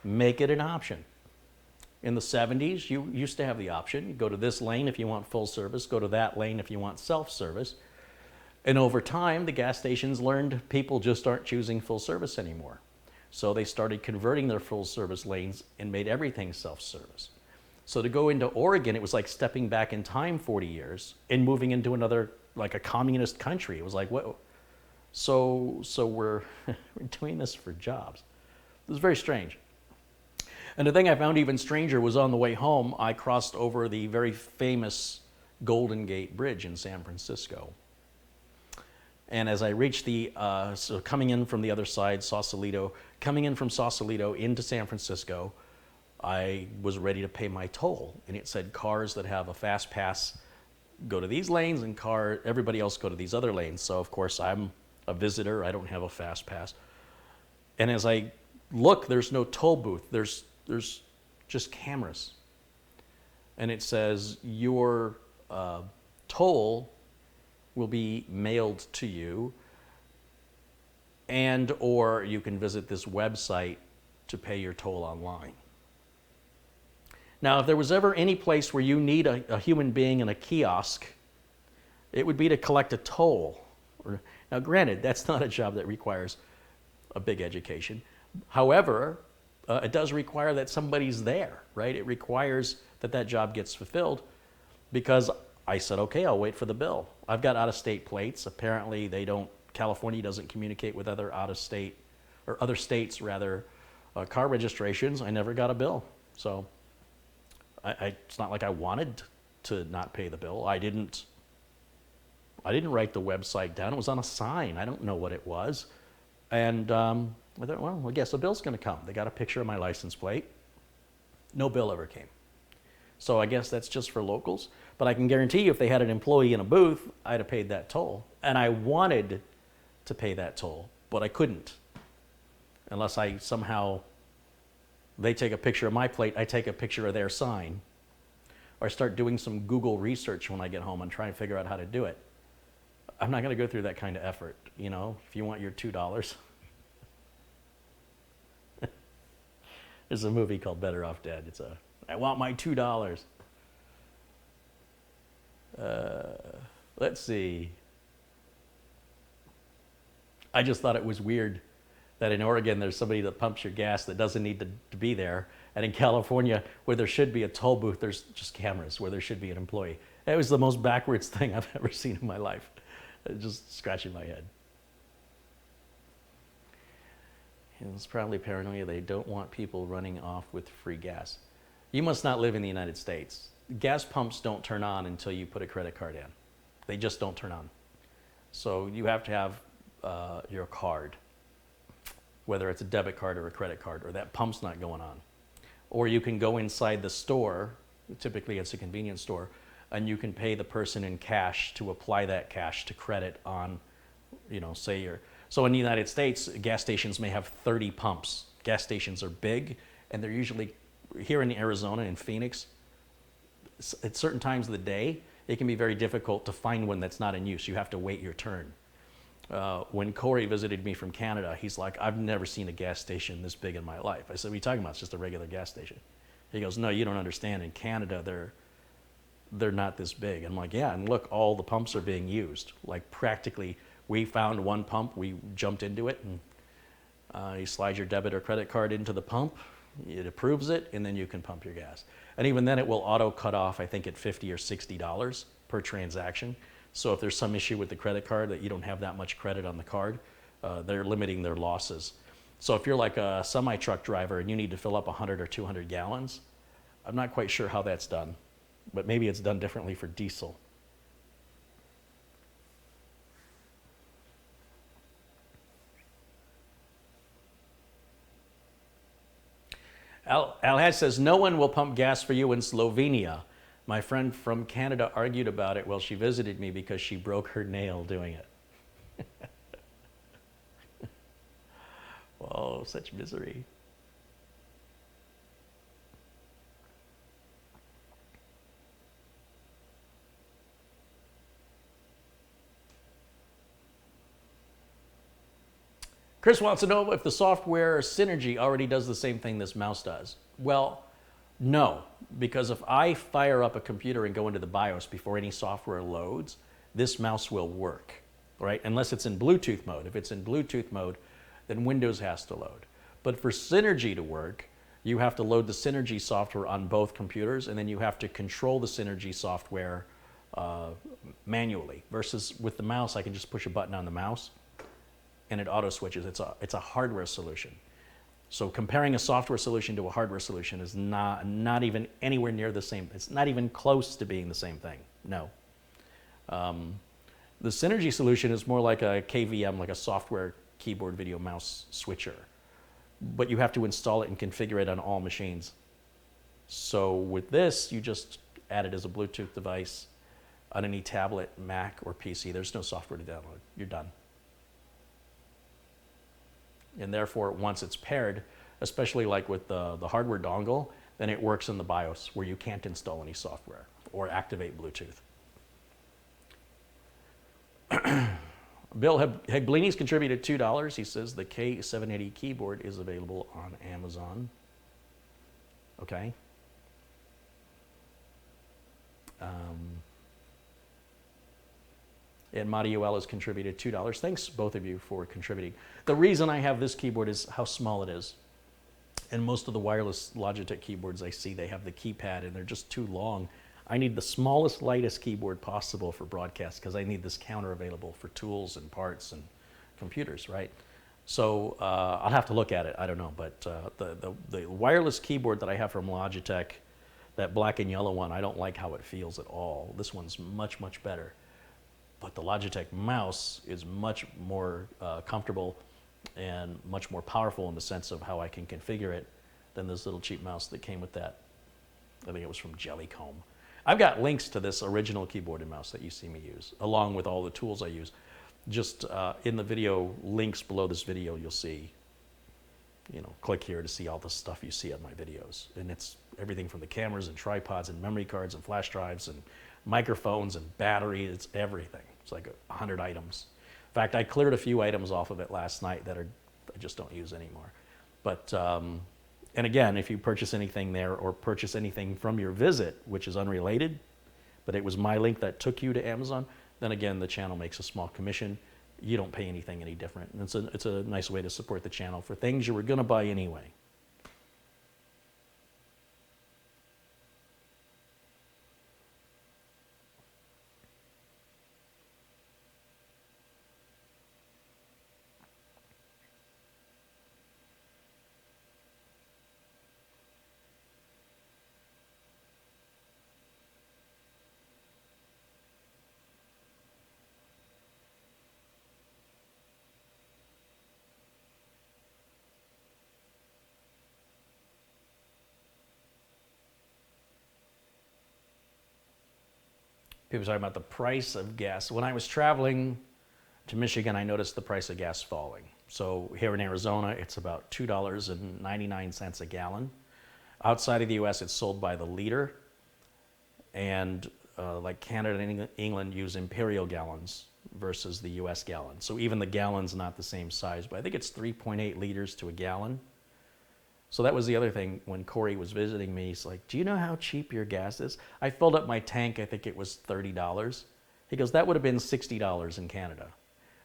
Make it an option. In the 70s, you used to have the option. You go to this lane if you want full service, go to that lane if you want self-service. And over time, the gas stations learned people just aren't choosing full service anymore. So they started converting their full service lanes and made everything self-service. So to go into Oregon, it was like stepping back in time 40 years and moving into another, like a communist country. It was like, what? So we're, we're doing this for jobs. It was very strange. And the thing I found even stranger was on the way home, I crossed over the very famous Golden Gate Bridge in San Francisco. And as I reached so coming in from the other side, Sausalito, coming in from Sausalito into San Francisco, I was ready to pay my toll. And it said cars that have a fast pass go to these lanes and everybody else go to these other lanes. So of course I'm a visitor, I don't have a fast pass. And as I look, there's no toll booth, there's just cameras. And it says your toll will be mailed to you, and or you can visit this website to pay your toll online. Now, if there was ever any place where you need a human being in a kiosk, it would be to collect a toll. Now, granted, that's not a job that requires a big education. However, it does require that somebody's there, right? It requires that job gets fulfilled, because I said, okay, I'll wait for the bill. I've got out-of-state plates. Apparently California doesn't communicate with other out-of-state, or other states rather, car registrations. I never got a bill. So it's not like I wanted to not pay the bill. I didn't write the website down. It was on a sign. I don't know what it was. And I thought, well, I guess a bill's gonna come. They got a picture of my license plate. No bill ever came. So I guess that's just for locals. But I can guarantee you if they had an employee in a booth, I'd have paid that toll. And I wanted to pay that toll, but I couldn't. Unless they take a picture of my plate, I take a picture of their sign. Or I start doing some Google research when I get home and try and figure out how to do it. I'm not gonna go through that kind of effort, if you want your $2. There's a movie called Better Off Dead. I want my $2. Let's see. I just thought it was weird that in Oregon there's somebody that pumps your gas that doesn't need to be there. And in California, where there should be a toll booth, there's just cameras where there should be an employee. It was the most backwards thing I've ever seen in my life. Just scratching my head. It's probably paranoia. They don't want people running off with free gas. You must not live in the United States. Gas pumps don't turn on until you put a credit card in. They just don't turn on. So you have to have your card, whether it's a debit card or a credit card, or that pump's not going on. Or you can go inside the store, typically it's a convenience store, and you can pay the person in cash to apply that cash to credit on, so in the United States, gas stations may have 30 pumps. Gas stations are big, and they're usually, here in Arizona, in Phoenix, at certain times of the day, it can be very difficult to find one that's not in use. You have to wait your turn. When Carey visited me from Canada, he's like, I've never seen a gas station this big in my life. I said, what are you talking about? It's just a regular gas station. He goes, no, you don't understand. In Canada, they're not this big. I'm like, yeah, and look, all the pumps are being used. Like practically, we found one pump, we jumped into it, and you slide your debit or credit card into the pump, it approves it, and then you can pump your gas. And even then it will auto cut off, I think at $50 or $60 per transaction. So if there's some issue with the credit card that you don't have that much credit on the card, they're limiting their losses. So if you're like a semi-truck driver and you need to fill up 100 or 200 gallons, I'm not quite sure how that's done, but maybe it's done differently for diesel. Alhaj says, no one will pump gas for you in Slovenia. My friend from Canada argued about it while she visited me because she broke her nail doing it. Oh, such misery. Chris wants to know if the software Synergy already does the same thing this mouse does. Well, no, because if I fire up a computer and go into the BIOS before any software loads, this mouse will work, right? Unless it's in Bluetooth mode. If it's in Bluetooth mode, then Windows has to load. But for Synergy to work, You have to load the Synergy software on both computers, and then you have to control the Synergy software manually. Versus with the mouse, I can just push a button on the mouse, and it auto switches. It's a hardware solution. So comparing a software solution to a hardware solution is not even anywhere near the same. It's not even close to being the same thing. No. The Synergy solution is more like a KVM, like a software keyboard video mouse switcher. But you have to install it and configure it on all machines. So with this, you just add it as a Bluetooth device on any tablet, Mac, or PC. There's no software to download. You're done. And therefore, once it's paired, especially like with the hardware dongle, then it works in the BIOS where you can't install any software or activate Bluetooth. Bill Heglini's contributed $2. He says the K780 keyboard is available on Amazon. Okay. And Madiuel has contributed $2. Thanks, both of you, for contributing. The reason I have this keyboard is how small it is. And most of the wireless Logitech keyboards I see, they have the keypad and they're just too long. I need the smallest, lightest keyboard possible for broadcast because I need this counter available for tools and parts and computers, right? So I'll have to look at it. I don't know. But the wireless keyboard that I have from Logitech, that black and yellow one, I don't like how it feels at all. This one's much, much better. But the Logitech mouse is much more comfortable and much more powerful in the sense of how I can configure it than this little cheap mouse that came with that. I think it was from Jellycomb. I've got links to this original keyboard and mouse that you see me use, along with all the tools I use. Just in the video links below this video, you'll see, click here to see all the stuff you see on my videos. And it's everything from the cameras and tripods and memory cards and flash drives and microphones and battery. It's everything. It's like 100 items. In fact, I cleared a few items off of it last night that I just don't use anymore. But and again, if you purchase anything there or purchase anything from your visit, which is unrelated, but it was my link that took you to Amazon, then again, the channel makes a small commission. You don't pay anything any different. And it's a nice way to support the channel for things you were going to buy anyway. People talking about the price of gas. When I was traveling to Michigan, I noticed the price of gas falling. So here in Arizona, it's about $2.99 a gallon. Outside of the US, it's sold by the liter. And like Canada and England use imperial gallons versus the US gallon. So even the gallon's not the same size, but I think it's 3.8 liters to a gallon. So that was the other thing when Corey was visiting me. He's like, do you know how cheap your gas is? I filled up my tank, I think it was $30. He goes, that would have been $60 in Canada.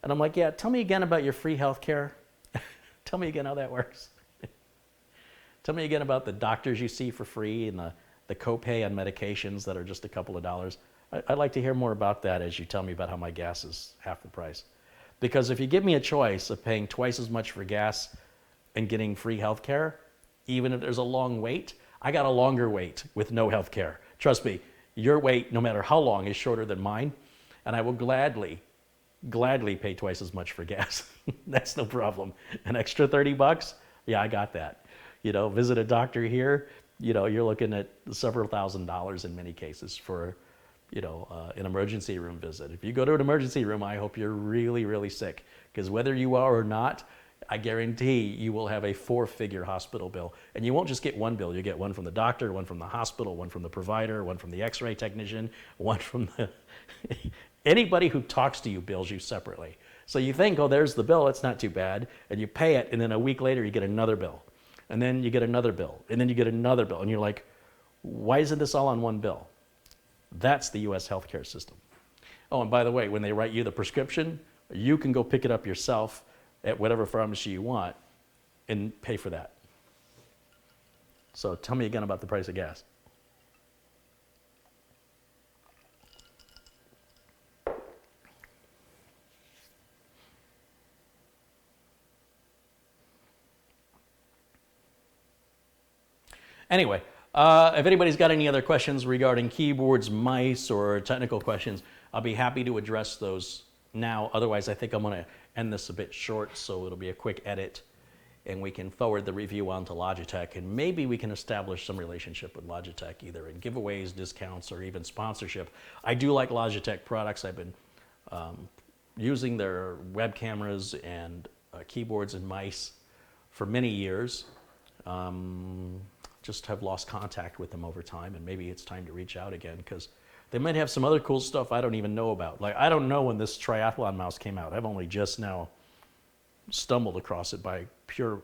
And I'm like, yeah, tell me again about your free health care. Tell me again how that works. Tell me again about the doctors you see for free and the copay on medications that are just a couple of dollars. I'd like to hear more about that as you tell me about how my gas is half the price. Because if you give me a choice of paying twice as much for gas and getting free health care, even if there's a long wait, I got a longer wait with no health care. Trust me, your wait, no matter how long, is shorter than mine, and I will gladly pay twice as much for gas. That's no problem. An extra $30? Yeah, I got that. Visit a doctor here, you're looking at several $1,000s in many cases for, an emergency room visit. If you go to an emergency room, I hope you're really, really sick, because whether you are or not, I guarantee you will have a 4-figure hospital bill. And you won't just get one bill. You get one from the doctor, one from the hospital, one from the provider, one from the x-ray technician, one from the... Anybody who talks to you bills you separately. So you think, oh, there's the bill, it's not too bad. And you pay it, and then a week later you get another bill. And then you get another bill. And then you get another bill. And you're like, why isn't this all on one bill? That's the U.S. healthcare system. Oh, and by the way, when they write you the prescription, you can go pick it up yourself at whatever pharmacy you want and pay for that. So tell me again about the price of gas. Anyway, if anybody's got any other questions regarding keyboards, mice, or technical questions, I'll be happy to address those now. Otherwise, I think I'm going to end this a bit short, so it'll be a quick edit, and we can forward the review on to Logitech, and maybe we can establish some relationship with Logitech, either in giveaways, discounts, or even sponsorship. I do like Logitech products. I've been using their web cameras and keyboards and mice for many years. Just have lost contact with them over time, and maybe it's time to reach out again, because they might have some other cool stuff I don't even know about. Like, I don't know when this Triathalon mouse came out. I've only just now stumbled across it by pure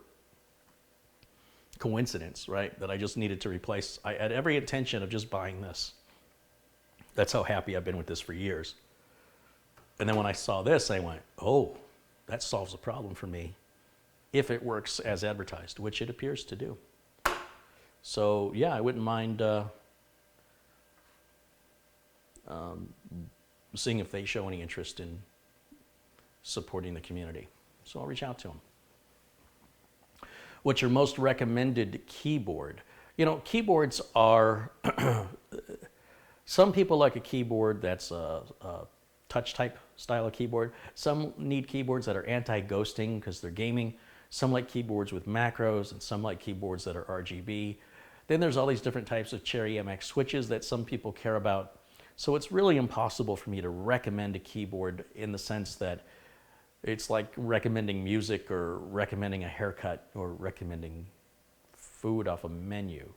coincidence, right? That I just needed to replace. I had every intention of just buying this. That's how happy I've been with this for years. And then when I saw this, I went, oh, that solves a problem for me if it works as advertised, which it appears to do. So yeah, I wouldn't mind seeing if they show any interest in supporting the community. So I'll reach out to them. What's your most recommended keyboard? You know, keyboards are, some people like a keyboard that's a touch type style of keyboard. Some need keyboards that are anti-ghosting because they're gaming. Some like keyboards with macros, and some like keyboards that are RGB. Then there's all these different types of Carey MX switches that some people care about. So it's really impossible for me to recommend a keyboard in the sense that it's like recommending music or recommending a haircut or recommending food off a menu.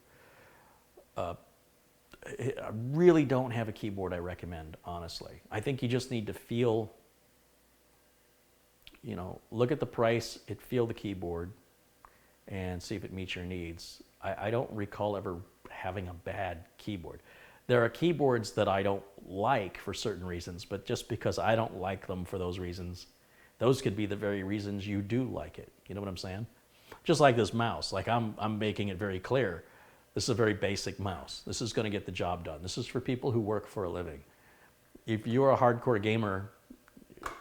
I really don't have a keyboard I recommend, honestly. I think you just need to feel, you know, look at the price, feel the keyboard, and see if it meets your needs. I don't recall ever having a bad keyboard. There are keyboards that I don't like for certain reasons, but just because I don't like them for those reasons, those could be the very reasons you do like it. You know what I'm saying? Just like this mouse. Like I'm making it very clear. This is a very basic mouse. This is going to get the job done. This is for people who work for a living. If you're a hardcore gamer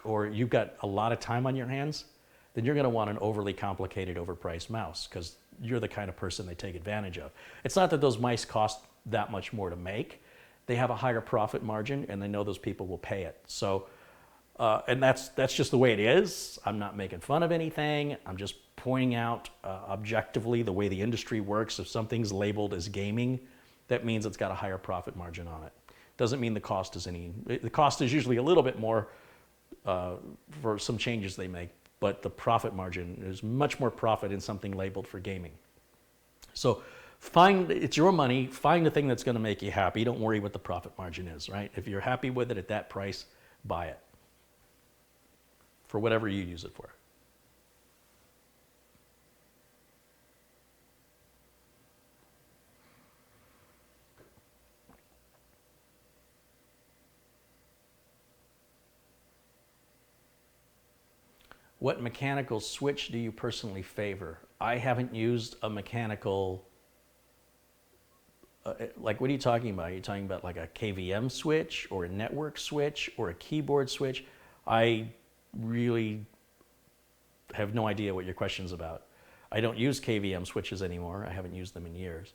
or you've got a lot of time on your hands, then you're going to want an overly complicated, overpriced mouse because you're the kind of person they take advantage of. It's not that those mice cost that much more to make. They have a higher profit margin, and they know those people will pay it. So, and that's just the way it is. I'm not making fun of anything. I'm just pointing out objectively the way the industry works. If something's labeled as gaming, that means it's got a higher profit margin on it. Doesn't mean the cost is the cost is usually a little bit more for some changes they make, but the profit margin is much more profit in something labeled for gaming. So it's your money, find the thing that's going to make you happy. Don't worry what the profit margin is, right? If you're happy with it at that price, buy it for whatever you use it for. What mechanical switch do you personally favor? I haven't used a mechanical, like what are you talking about? Are you talking about like a KVM switch or a network switch or a keyboard switch? I really have no idea what your question's about. I don't use KVM switches anymore. I haven't used them in years.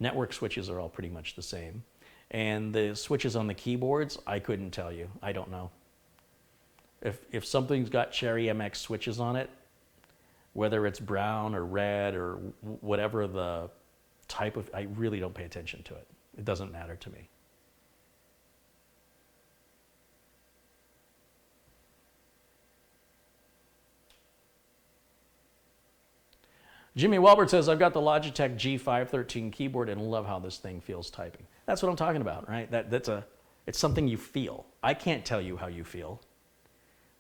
Network switches are all pretty much the same. And the switches on the keyboards, I couldn't tell you. I don't know. If something's got Carey MX switches on it, whether it's brown or red or whatever the type of, I really don't pay attention to it. It doesn't matter to me. Jimmy Walbert says, I've got the Logitech G513 keyboard and love how this thing feels typing. That's what I'm talking about, right? It's something you feel. I can't tell you how you feel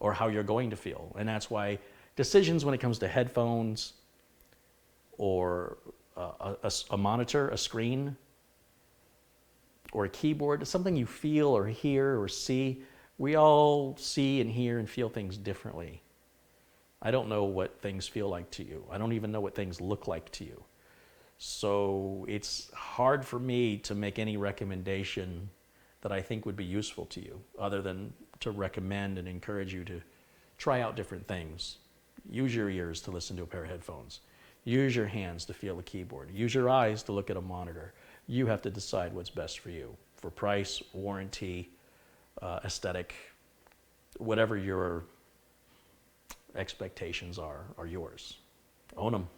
or how you're going to feel. And that's why decisions when it comes to headphones or a monitor, a screen, or a keyboard, something you feel or hear or see. We all see and hear and feel things differently. I don't know what things feel like to you. I don't even know what things look like to you. So it's hard for me to make any recommendation that I think would be useful to you, other than to recommend and encourage you to try out different things. Use your ears to listen to a pair of headphones. Use your hands to feel a keyboard. Use your eyes to look at a monitor. You have to decide what's best for you, for price, warranty, aesthetic, whatever your expectations are yours. Own them.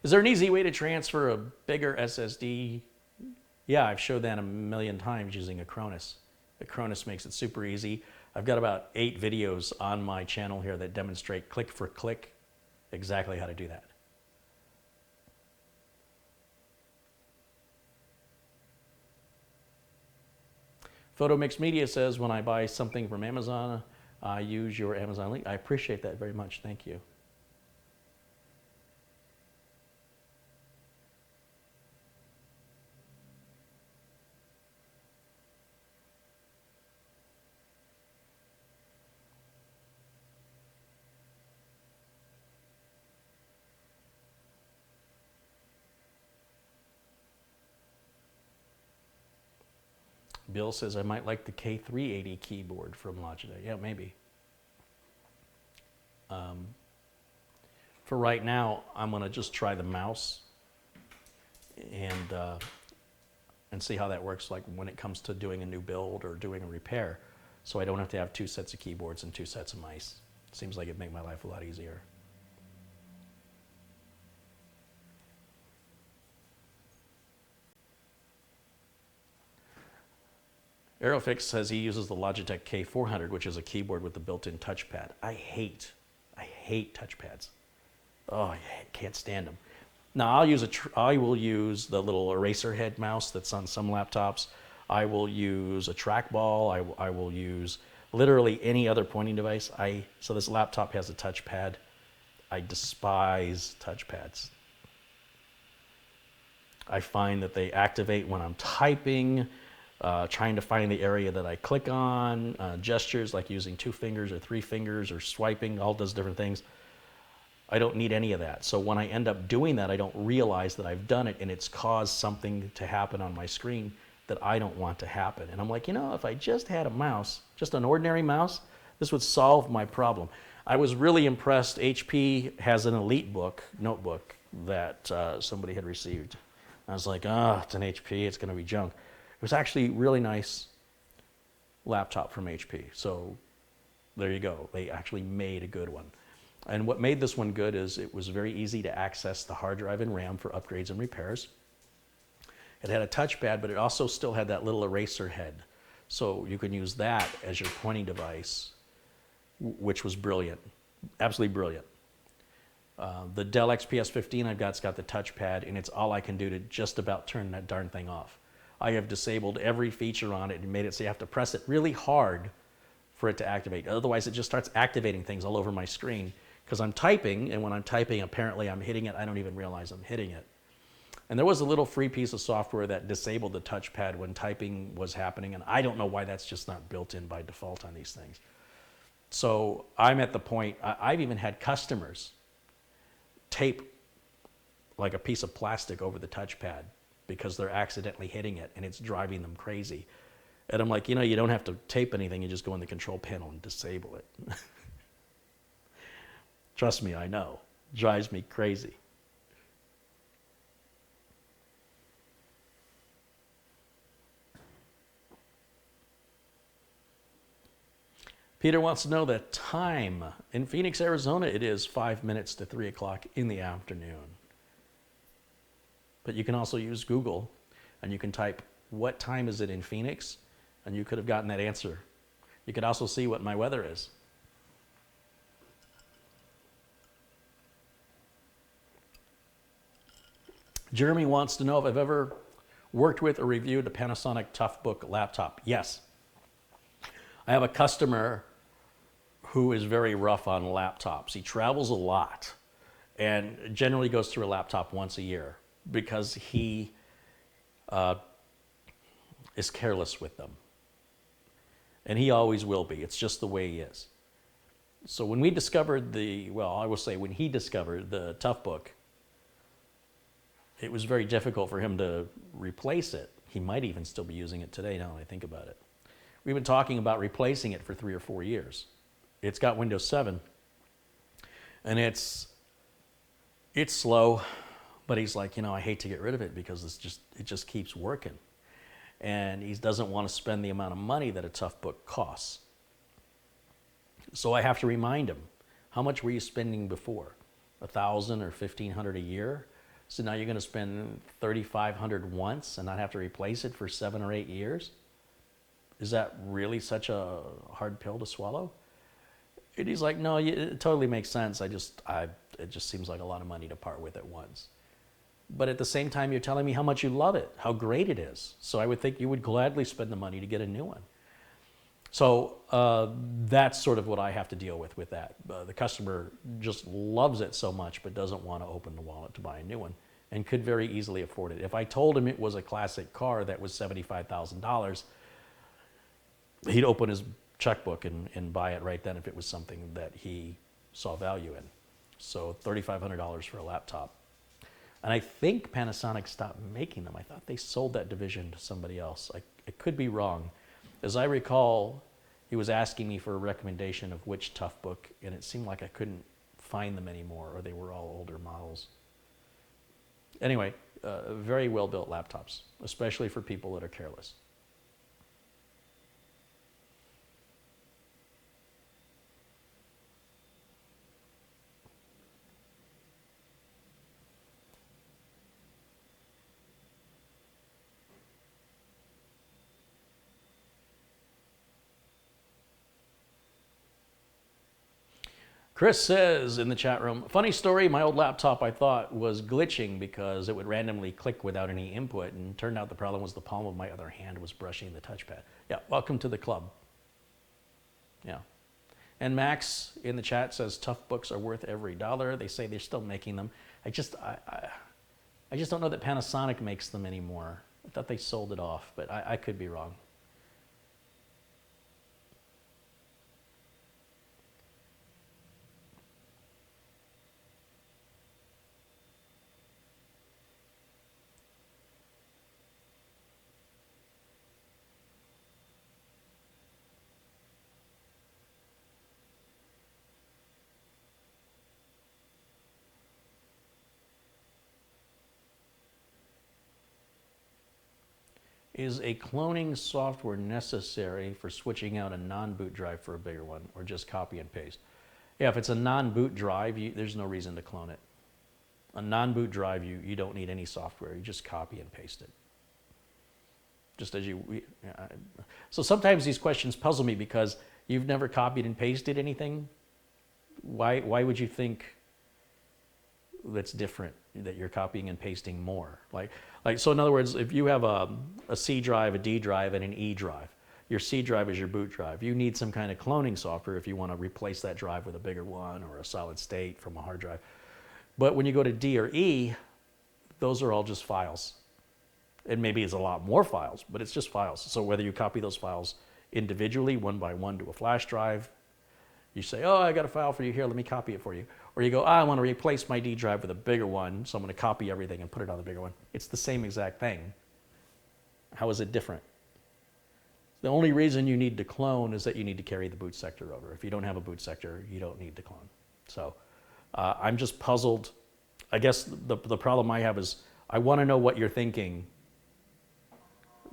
Is there an easy way to transfer a bigger SSD? Yeah, I've showed that a million times using a Acronis. Acronis makes it super easy. I've got about 8 videos on my channel here that demonstrate click for click exactly how to do that. Photo Mixed Media says, when I buy something from Amazon, I use your Amazon link. I appreciate that very much. Thank you. Bill says, I might like the K380 keyboard from Logitech. Yeah, maybe. For right now, I'm going to just try the mouse and see how that works, like when it comes to doing a new build or doing a repair, so I don't have to have 2 sets of keyboards and 2 sets of mice. Seems like it'd make my life a lot easier. Aerofix says he uses the Logitech K400, which is a keyboard with the built-in touchpad. I hate touchpads. Oh, I can't stand them. Now I will use the little eraser head mouse that's on some laptops. I will use a trackball. I will use literally any other pointing device. So this laptop has a touchpad. I despise touchpads. I find that they activate when I'm typing, trying to find the area that I click on, gestures like using 2 fingers or 3 fingers or swiping, all those different things. I don't need any of that. So when I end up doing that, I don't realize that I've done it and it's caused something to happen on my screen that I don't want to happen. And I'm like, you know, if I just had a mouse, just an ordinary mouse, this would solve my problem. I was really impressed. HP has an Elite notebook that somebody had received. I was like, it's an HP, it's gonna be junk. It was actually a really nice laptop from HP. So there you go. They actually made a good one. And what made this one good is it was very easy to access the hard drive and RAM for upgrades and repairs. It had a touchpad, but it also still had that little eraser head. So you can use that as your pointing device, which was brilliant, absolutely brilliant. The Dell XPS 15 I've got's got the touchpad, and it's all I can do to just about turn that darn thing off. I have disabled every feature on it and made it so you have to press it really hard for it to activate. Otherwise, it just starts activating things all over my screen because I'm typing, and when I'm typing, apparently I'm hitting it. I don't even realize I'm hitting it. And there was a little free piece of software that disabled the touchpad when typing was happening, and I don't know why that's just not built in by default on these things. So I'm at the point, I've even had customers tape like a piece of plastic over the touchpad because they're accidentally hitting it and it's driving them crazy. And I'm like, you know, you don't have to tape anything, you just go in the control panel and disable it. Trust me, I know. Drives me crazy. Peter wants to know the time. In Phoenix, Arizona, it is 5 minutes to 3 o'clock in the afternoon. But you can also use Google, and you can type, what time is it in Phoenix? And you could have gotten that answer. You could also see what my weather is. Jeremy wants to know if I've ever worked with or reviewed a Panasonic Toughbook laptop. Yes. I have a customer who is very rough on laptops. He travels a lot and generally goes through a laptop once a year because he is careless with them. And he always will be. It's just the way he is. So when we discovered I will say when he discovered the Toughbook, it was very difficult for him to replace it. He might even still be using it today now that I think about it. We've been talking about replacing it for 3 or 4 years. It's got Windows 7, and it's slow, but he's like, I hate to get rid of it because it just keeps working. And he doesn't want to spend the amount of money that a Toughbook costs. So I have to remind him, how much were you spending before? $1,000 or $1,500 a year? So now you're going to spend $3,500 once and not have to replace it for 7 or 8 years? Is that really such a hard pill to swallow? And he's like, no, it totally makes sense. It just seems like a lot of money to part with at once. But at the same time, you're telling me how much you love it, how great it is. So I would think you would gladly spend the money to get a new one. So that's sort of what I have to deal with that. The customer just loves it so much, but doesn't want to open the wallet to buy a new one and could very easily afford it. If I told him it was a classic car that was $75,000, he'd open his checkbook and buy it right then if it was something that he saw value in. So $3,500 for a laptop. And I think Panasonic stopped making them. I thought they sold that division to somebody else. I could be wrong. As I recall, he was asking me for a recommendation of which Toughbook, and it seemed like I couldn't find them anymore, or they were all older models. Anyway, very well-built laptops, especially for people that are careless. Chris says in the chat room, funny story, my old laptop I thought was glitching because it would randomly click without any input, and turned out the problem was the palm of my other hand was brushing the touchpad. Yeah, welcome to the club. Yeah. And Max in the chat says Toughbooks are worth every dollar. They say they're still making them. I just don't know that Panasonic makes them anymore. I thought they sold it off, but I could be wrong. Is a cloning software necessary for switching out a non-boot drive for a bigger one, or just copy and paste? Yeah, if it's a non-boot drive, there's no reason to clone it. A non-boot drive, you don't need any software. You just copy and paste it. Just as so sometimes these questions puzzle me because you've never copied and pasted anything. Why would you think that's different, that you're copying and pasting more? So in other words, if you have a C drive, a D drive, and an E drive, your C drive is your boot drive. You need some kind of cloning software if you want to replace that drive with a bigger one or a solid state from a hard drive. But when you go to D or E, those are all just files. And maybe it's a lot more files, but it's just files. So whether you copy those files individually, one by one, to a flash drive, you say, oh, I got a file for you here, let me copy it for you. Or you go, I want to replace my D drive with a bigger one, so I'm going to copy everything and put it on the bigger one. It's the same exact thing. How is it different? The only reason you need to clone is that you need to carry the boot sector over. If you don't have a boot sector, you don't need to clone. So I'm just puzzled. I guess the problem I have is I want to know what you're thinking,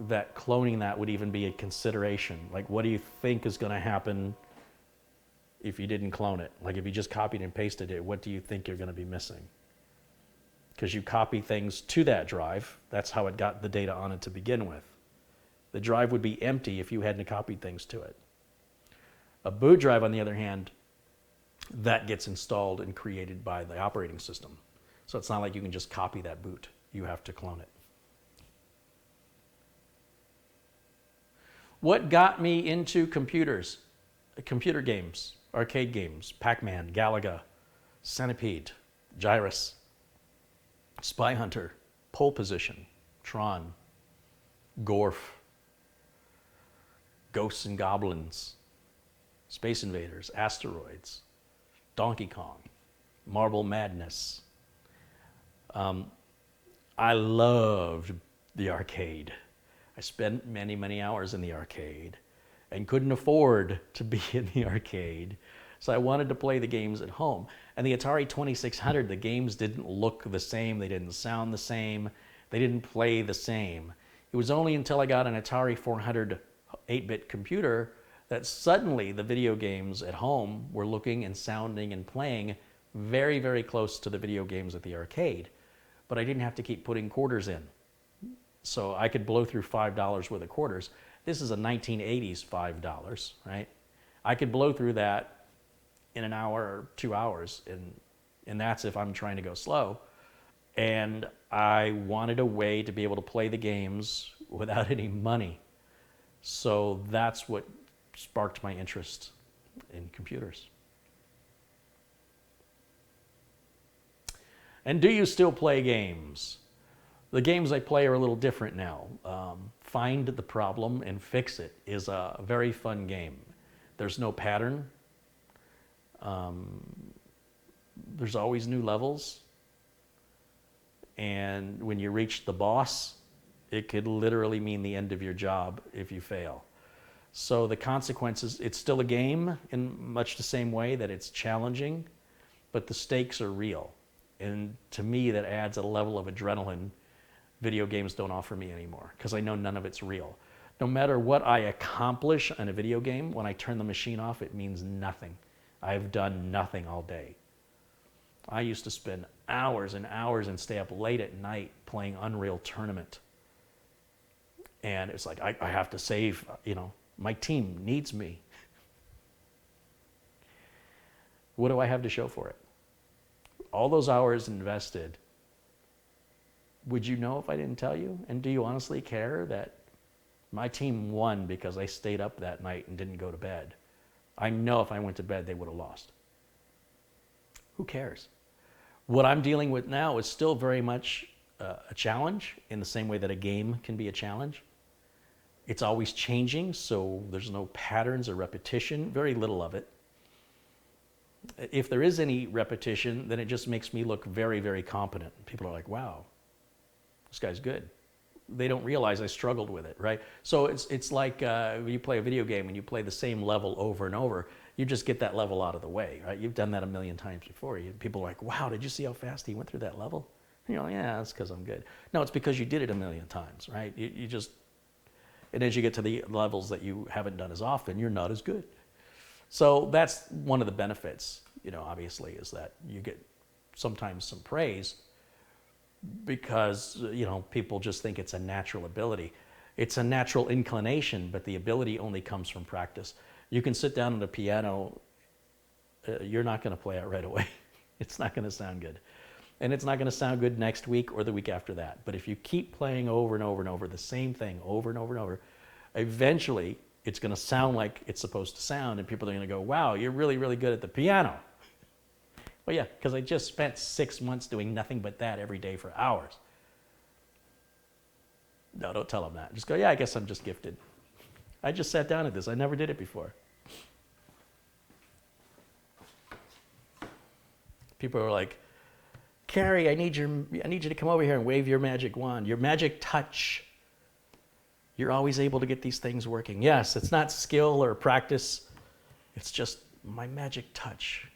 that cloning that would even be a consideration. Like, what do you think is going to happen if you didn't clone it? Like, if you just copied and pasted it, what do you think you're going to be missing? Because you copy things to that drive. That's how it got the data on it to begin with. The drive would be empty if you hadn't copied things to it. A boot drive, on the other hand, that gets installed and created by the operating system. So it's not like you can just copy that boot. You have to clone it. What got me into computers? Computer games, arcade games, Pac-Man, Galaga, Centipede, Gyrus, Spy Hunter, Pole Position, Tron, Gorf, Ghosts and Goblins, Space Invaders, Asteroids, Donkey Kong, Marble Madness. I loved the arcade. I spent many, many hours in the arcade and couldn't afford to be in the arcade. So I wanted to play the games at home. And the Atari 2600, the games didn't look the same. They didn't sound the same. They didn't play the same. It was only until I got an Atari 400 8-bit computer that suddenly the video games at home were looking and sounding and playing very, very close to the video games at the arcade. But I didn't have to keep putting quarters in. So I could blow through $5 worth of quarters. This is a 1980s $5, right? I could blow through that in an hour or 2 hours, and that's if I'm trying to go slow. And I wanted a way to be able to play the games without any money. So that's what sparked my interest in computers. And do you still play games? The games I play are a little different now. Find the Problem and Fix It is a very fun game. There's no pattern. There's always new levels. And when you reach the boss, it could literally mean the end of your job if you fail. So the consequences, it's still a game in much the same way that it's challenging, but the stakes are real. And to me, that adds a level of adrenaline video games don't offer me anymore, because I know none of it's real. No matter what I accomplish in a video game, when I turn the machine off, it means nothing. I've done nothing all day. I used to spend hours and hours and stay up late at night playing Unreal Tournament. And it's like, I have to save, my team needs me. What do I have to show for it? All those hours invested, would you know if I didn't tell you? And do you honestly care that my team won because I stayed up that night and didn't go to bed? I know if I went to bed, they would have lost. Who cares? What I'm dealing with now is still very much a challenge, in the same way that a game can be a challenge. It's always changing, so there's no patterns or repetition, very little of it. If there is any repetition, then it just makes me look very, very competent. People are like, wow, this guy's good. They don't realize I struggled with it, right? So it's like when you play a video game and you play the same level over and over, you just get that level out of the way, right? You've done that a million times before. People are like, wow, did you see how fast he went through that level? And you're like, yeah, that's because I'm good. No, it's because you did it a million times, right? And as you get to the levels that you haven't done as often, you're not as good. So that's one of the benefits, obviously, is that you get sometimes some praise because, people just think it's a natural ability. It's a natural inclination, but the ability only comes from practice. You can sit down at a piano, you're not going to play it right away. It's not going to sound good. And it's not going to sound good next week or the week after that. But if you keep playing over and over and over the same thing over and over and over, eventually it's going to sound like it's supposed to sound, and people are going to go, wow, you're really, really good at the piano. Well, yeah, because I just spent 6 months doing nothing but that every day for hours. No, don't tell them that. Just go, yeah, I guess I'm just gifted. I just sat down at this. I never did it before. People are like, Carey, I need you to come over here and wave your magic wand, your magic touch. You're always able to get these things working. Yes, it's not skill or practice. It's just my magic touch.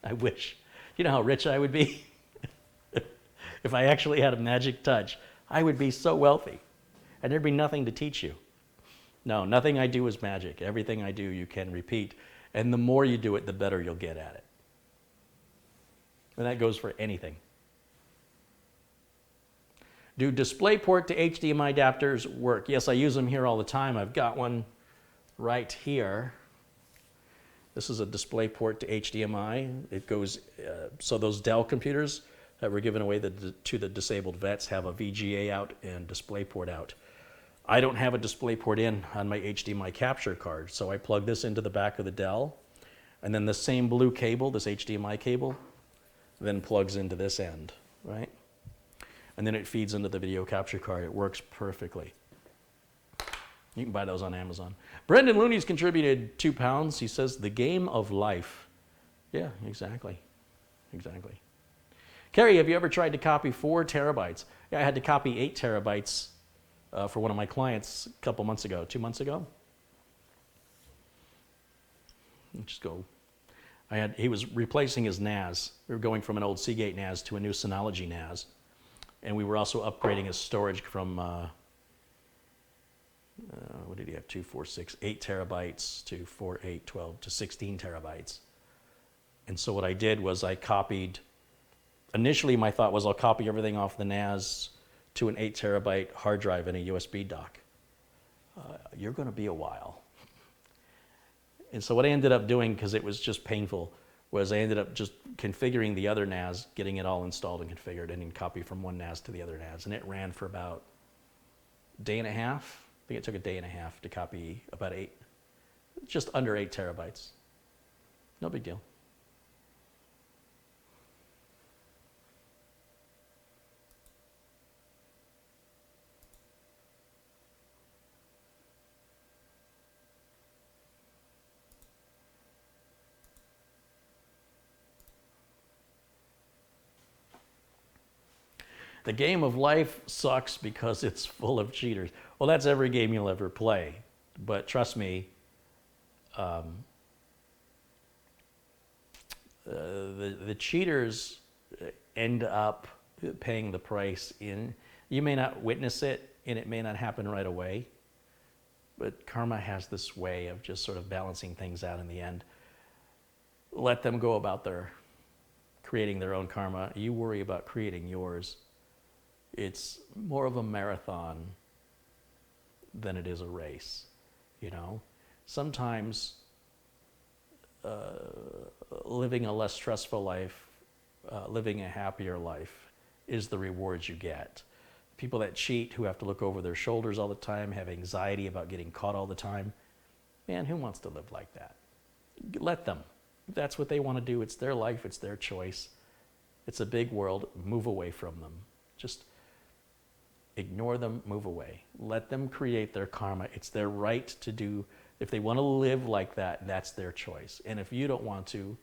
I wish. You know how rich I would be? If I actually had a magic touch, I would be so wealthy. And there'd be nothing to teach you. No, nothing I do is magic. Everything I do, you can repeat. And the more you do it, the better you'll get at it. And that goes for anything. Do DisplayPort to HDMI adapters work? Yes, I use them here all the time. I've got one right here. This is a DisplayPort to HDMI. It goes, so those Dell computers that were given away to the disabled vets have a VGA out and DisplayPort out. I don't have a DisplayPort in on my HDMI capture card, so I plug this into the back of the Dell, and then the same blue cable, this HDMI cable, then plugs into this end, right? And then it feeds into the video capture card. It works perfectly. You can buy those on Amazon. Brendan Looney's contributed £2. He says, the game of life. Yeah, exactly. Exactly. Carey, have you ever tried to copy 4 terabytes? Yeah, I had to copy 8 terabytes for one of my clients a couple months ago, 2 months ago. Just go. He was replacing his NAS. We were going from an old Seagate NAS to a new Synology NAS. And we were also upgrading his storage from, what did he have? 2, 4, 6, 8 terabytes to 4, 8, 12 to 16 terabytes. And so what I did was I copied, initially my thought was I'll copy everything off the NAS to an 8 terabyte hard drive and a USB dock. You're going to be a while. And so what I ended up doing, because it was just painful, was I ended up just configuring the other NAS, getting it all installed and configured, and then copy from one NAS to the other NAS. And it ran for about a day and a half. I think it took a day and a half to copy about just under 8 terabytes. No big deal. The game of life sucks because it's full of cheaters. Well, that's every game you'll ever play. But trust me, the cheaters end up paying the price you may not witness it, and it may not happen right away, but karma has this way of just sort of balancing things out in the end. Let them go about creating their own karma. You worry about creating yours. It's more of a marathon than it is a race, you know? Sometimes living a less stressful life, living a happier life is the rewards you get. People that cheat, who have to look over their shoulders all the time, have anxiety about getting caught all the time, man, who wants to live like that? Let them. If that's what they want to do, it's their life, it's their choice. It's a big world. Move away from them. Just ignore them, move away. Let them create their karma. It's their right to do. If they want to live like that, that's their choice. And if you don't want to,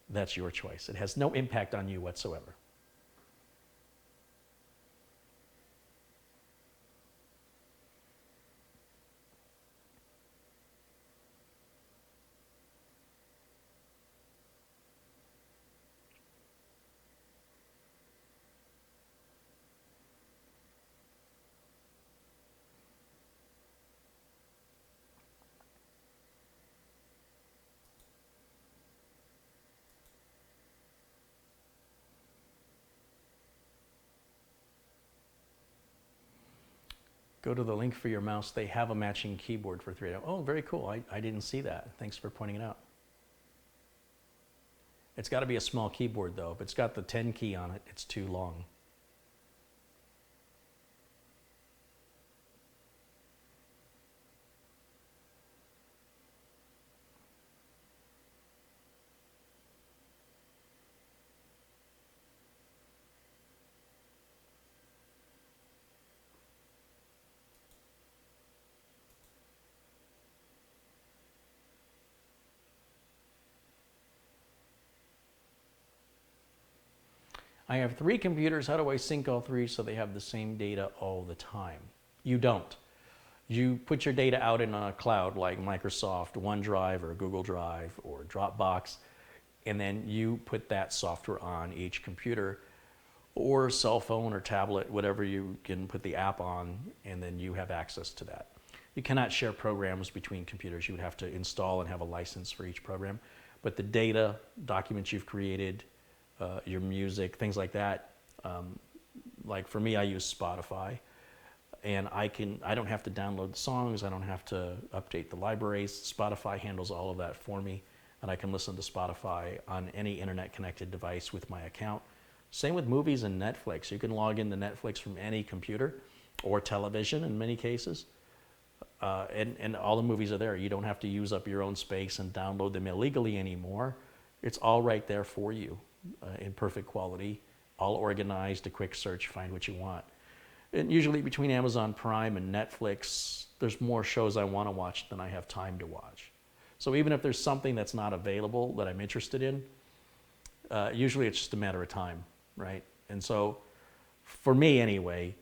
that's your choice. It has no impact on you whatsoever. Go to the link for your mouse. They have a matching keyboard for 3. Oh, very cool. I didn't see that. Thanks for pointing it out. It's got to be a small keyboard, though. If it's got the 10 key on it, it's too long. I have 3 computers. How do I sync all 3 so they have the same data all the time? You don't. You put your data out in a cloud like Microsoft OneDrive or Google Drive or Dropbox, and then you put that software on each computer or cell phone or tablet, whatever you can put the app on, and then you have access to that. You cannot share programs between computers. You would have to install and have a license for each program. But the data, documents you've created, your music, things like that. Like for me, I use Spotify, and I don't have to download the songs. I don't have to update the libraries. Spotify handles all of that for me, and I can listen to Spotify on any internet-connected device with my account. Same with movies and Netflix. You can log into Netflix from any computer or television in many cases, and all the movies are there. You don't have to use up your own space and download them illegally anymore. It's all right there for you in perfect quality, all organized, a quick search, find what you want. And usually between Amazon Prime and Netflix, there's more shows I want to watch than I have time to watch. So even if there's something that's not available that I'm interested in, usually it's just a matter of time, right? And so for me anyway,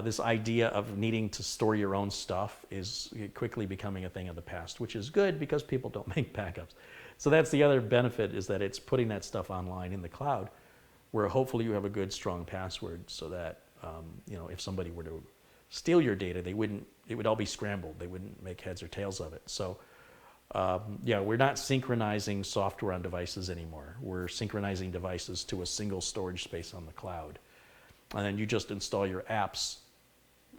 this idea of needing to store your own stuff is quickly becoming a thing of the past, which is good because people don't make backups. So that's the other benefit, is that it's putting that stuff online in the cloud, where hopefully you have a good, strong password so that, if somebody were to steal your data, it would all be scrambled. They wouldn't make heads or tails of it. So we're not synchronizing software on devices anymore. We're synchronizing devices to a single storage space on the cloud. And then you just install your apps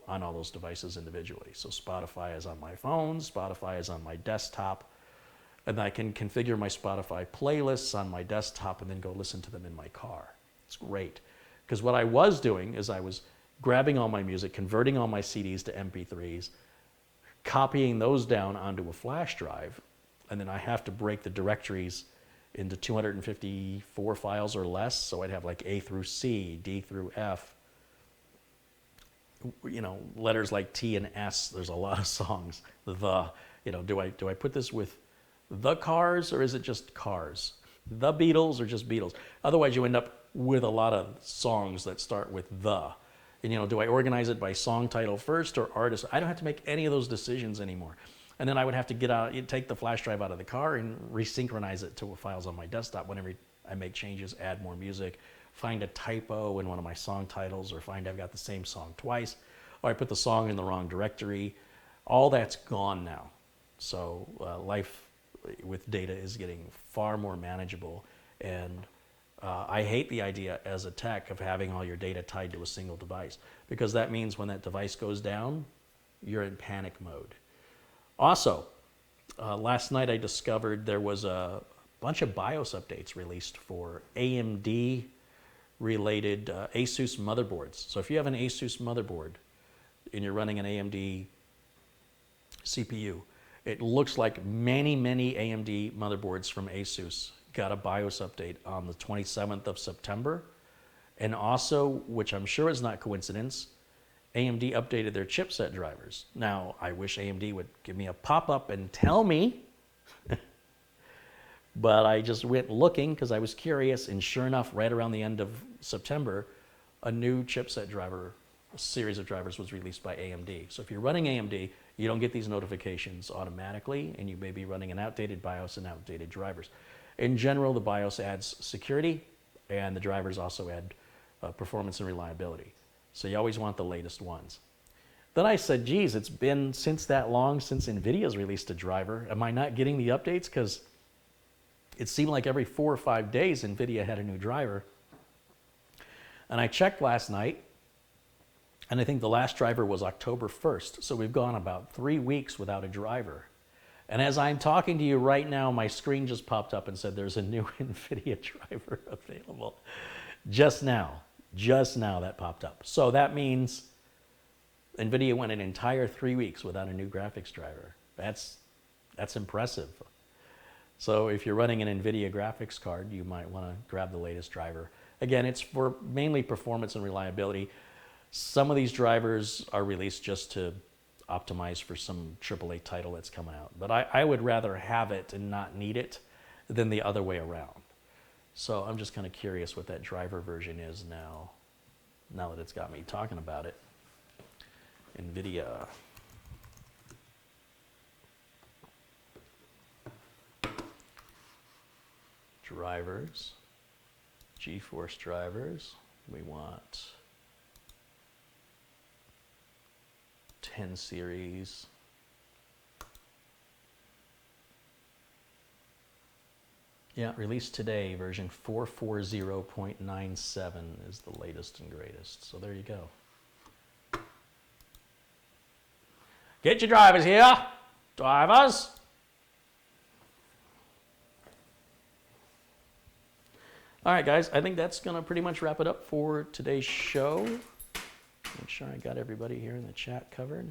on all those devices individually. So Spotify is on my phone, Spotify is on my desktop, and I can configure my Spotify playlists on my desktop and then go listen to them in my car. It's great. Because what I was doing is I was grabbing all my music, converting all my CDs to MP3s, copying those down onto a flash drive, and then I have to break the directories into 254 files or less, so I'd have like A through C, D through F, letters like T and S. There's a lot of songs. Do I put this with the Cars, or is it just Cars? The Beatles, or just Beatles? Otherwise you end up with a lot of songs that start with the. And do I organize it by song title first or artist? I don't have to make any of those decisions anymore. And then I would have to take the flash drive out of the car and resynchronize it to files on my desktop whenever I make changes, add more music, find a typo in one of my song titles, or find I've got the same song twice, or I put the song in the wrong directory. All that's gone now. So life with data is getting far more manageable. And I hate the idea as a tech of having all your data tied to a single device, because that means when that device goes down, you're in panic mode. Also, last night I discovered there was a bunch of BIOS updates released for AMD related ASUS motherboards. So if you have an ASUS motherboard and you're running an AMD CPU, it looks like many AMD motherboards from ASUS got a BIOS update on the 27th of September. And also, which I'm sure is not coincidence, AMD updated their chipset drivers. Now, I wish AMD would give me a pop-up and tell me, but I just went looking because I was curious, and sure enough, right around the end of September, a new chipset driver, a series of drivers was released by AMD. So if you're running AMD, you don't get these notifications automatically, and you may be running an outdated BIOS and outdated drivers. In general, the BIOS adds security, and the drivers also add performance and reliability. So you always want the latest ones. Then I said, geez, it's been since that long since NVIDIA's released a driver. Am I not getting the updates? Because it seemed like every 4 or 5 days NVIDIA had a new driver. And I checked last night, and I think the last driver was October 1st. So we've gone about 3 weeks without a driver. And as I'm talking to you right now, my screen just popped up and said there's a new NVIDIA driver available. Just now that popped up. So that means NVIDIA went an entire 3 weeks without a new graphics driver. That's impressive. So if you're running an NVIDIA graphics card, you might want to grab the latest driver. Again, it's for mainly performance and reliability. Some of these drivers are released just to optimize for some AAA title that's coming out. But I would rather have it and not need it than the other way around. So I'm just kind of curious what that driver version is now that it's got me talking about it. NVIDIA. Drivers. GeForce drivers. We want 10 series. Yeah, released today, version 440.97 is the latest and greatest. So there you go. Get your drivers here, drivers. All right, guys, I think that's going to pretty much wrap it up for today's show. Make sure I got everybody here in the chat covered.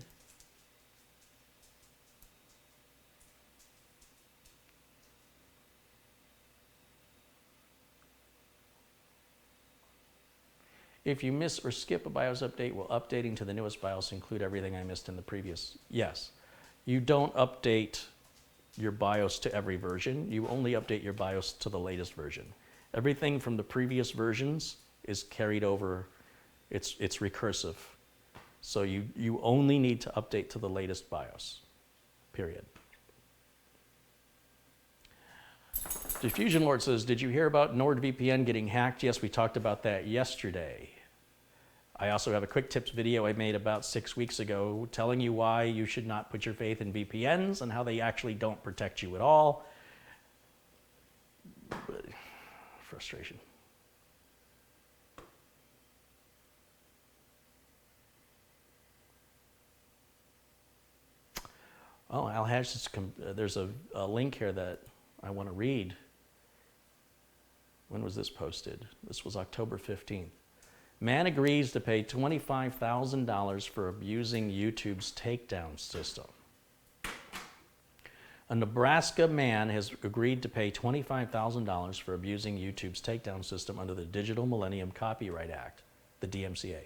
If you miss or skip a BIOS update, will updating to the newest BIOS include everything I missed in the previous? Yes. You don't update your BIOS to every version. You only update your BIOS to the latest version. Everything from the previous versions is carried over. It's recursive. So you only need to update to the latest BIOS, period. Diffusion Lord says, did you hear about NordVPN getting hacked? Yes, we talked about that yesterday. I also have a quick tips video I made about 6 weeks ago telling you why you should not put your faith in VPNs and how they actually don't protect you at all. Frustration. Oh, Al Hash, there's a link here that I want to read. When was this posted? This was October 15th. Man agrees to pay $25,000 for abusing YouTube's takedown system. A Nebraska man has agreed to pay $25,000 for abusing YouTube's takedown system under the Digital Millennium Copyright Act, the DMCA.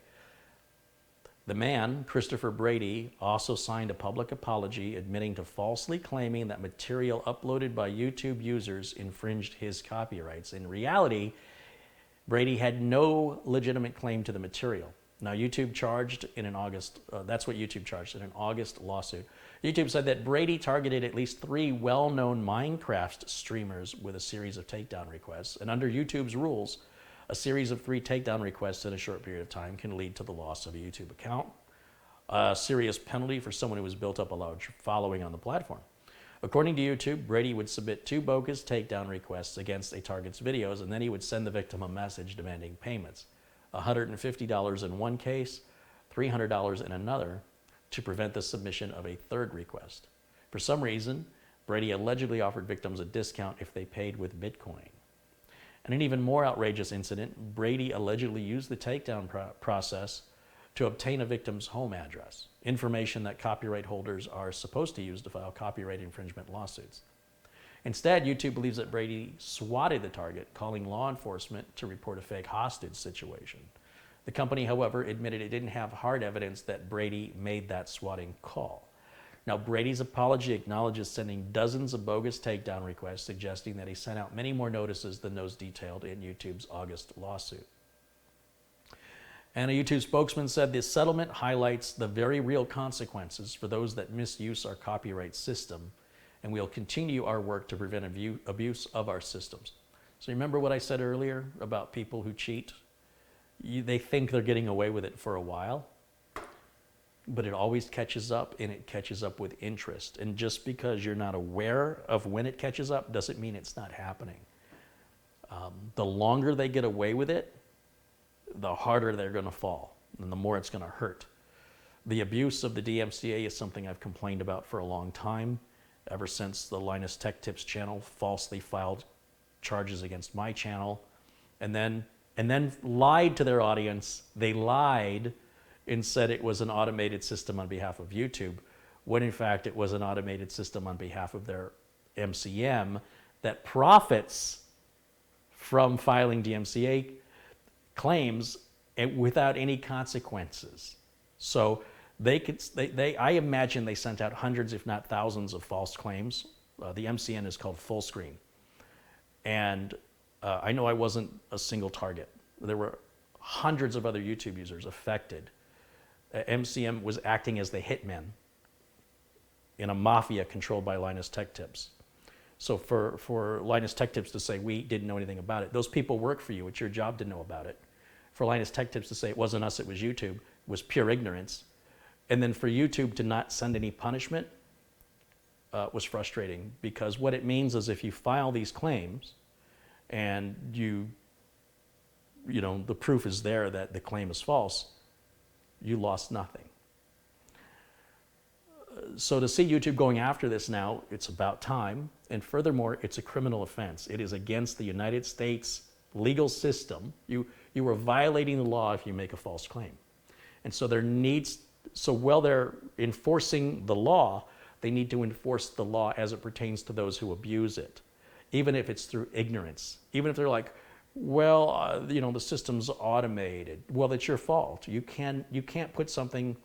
The man, Christopher Brady, also signed a public apology admitting to falsely claiming that material uploaded by YouTube users infringed his copyrights. In reality, Brady had no legitimate claim to the material. Now, YouTube charged in an August, that's what YouTube charged in an August lawsuit. YouTube said that Brady targeted at least 3 well-known Minecraft streamers with a series of takedown requests. And under YouTube's rules, a series of 3 takedown requests in a short period of time can lead to the loss of a YouTube account, a serious penalty for someone who has built up a large following on the platform. According to YouTube, Brady would submit 2 bogus takedown requests against a target's videos, and then he would send the victim a message demanding payments, $150 in one case, $300 in another, to prevent the submission of a 3rd request. For some reason, Brady allegedly offered victims a discount if they paid with Bitcoin. In an even more outrageous incident, Brady allegedly used the takedown process to obtain a victim's home address, information that copyright holders are supposed to use to file copyright infringement lawsuits. Instead, YouTube believes that Brady swatted the target, calling law enforcement to report a fake hostage situation. The company, however, admitted it didn't have hard evidence that Brady made that swatting call. Now, Brady's apology acknowledges sending dozens of bogus takedown requests, suggesting that he sent out many more notices than those detailed in YouTube's August lawsuit. And a YouTube spokesman said this settlement highlights the very real consequences for those that misuse our copyright system, and we'll continue our work to prevent abuse of our systems. So remember what I said earlier about people who cheat? They think they're getting away with it for a while, but it always catches up, and it catches up with interest. And just because you're not aware of when it catches up doesn't mean it's not happening. The longer they get away with it, the harder they're going to fall, and the more it's going to hurt. The abuse of the DMCA is something I've complained about for a long time, ever since the Linus Tech Tips channel falsely filed charges against my channel, and then lied to their audience. They lied and said it was an automated system on behalf of YouTube, when in fact it was an automated system on behalf of their MCM that profits from filing DMCA claims without any consequences. So I imagine they sent out hundreds, if not thousands, of false claims. The MCN is called full screen. And I know I wasn't a single target. There were hundreds of other YouTube users affected. MCM was acting as the hitman in a mafia controlled by Linus Tech Tips. So for Linus Tech Tips to say we didn't know anything about it, those people work for you. It's your job to know about it. For Linus Tech Tips to say it wasn't us, it was YouTube, was pure ignorance. And then for YouTube to not send any punishment was frustrating, because what it means is if you file these claims and you know, the proof is there that the claim is false, you lost nothing. So to see YouTube going after this now, it's about time. And furthermore, it's a criminal offense. It is against the United States legal system. You are violating the law if you make a false claim. And so while they're enforcing the law, they need to enforce the law as it pertains to those who abuse it, even if it's through ignorance. Even if they're like, Well, the system's automated. Well, it's your fault. You can't put something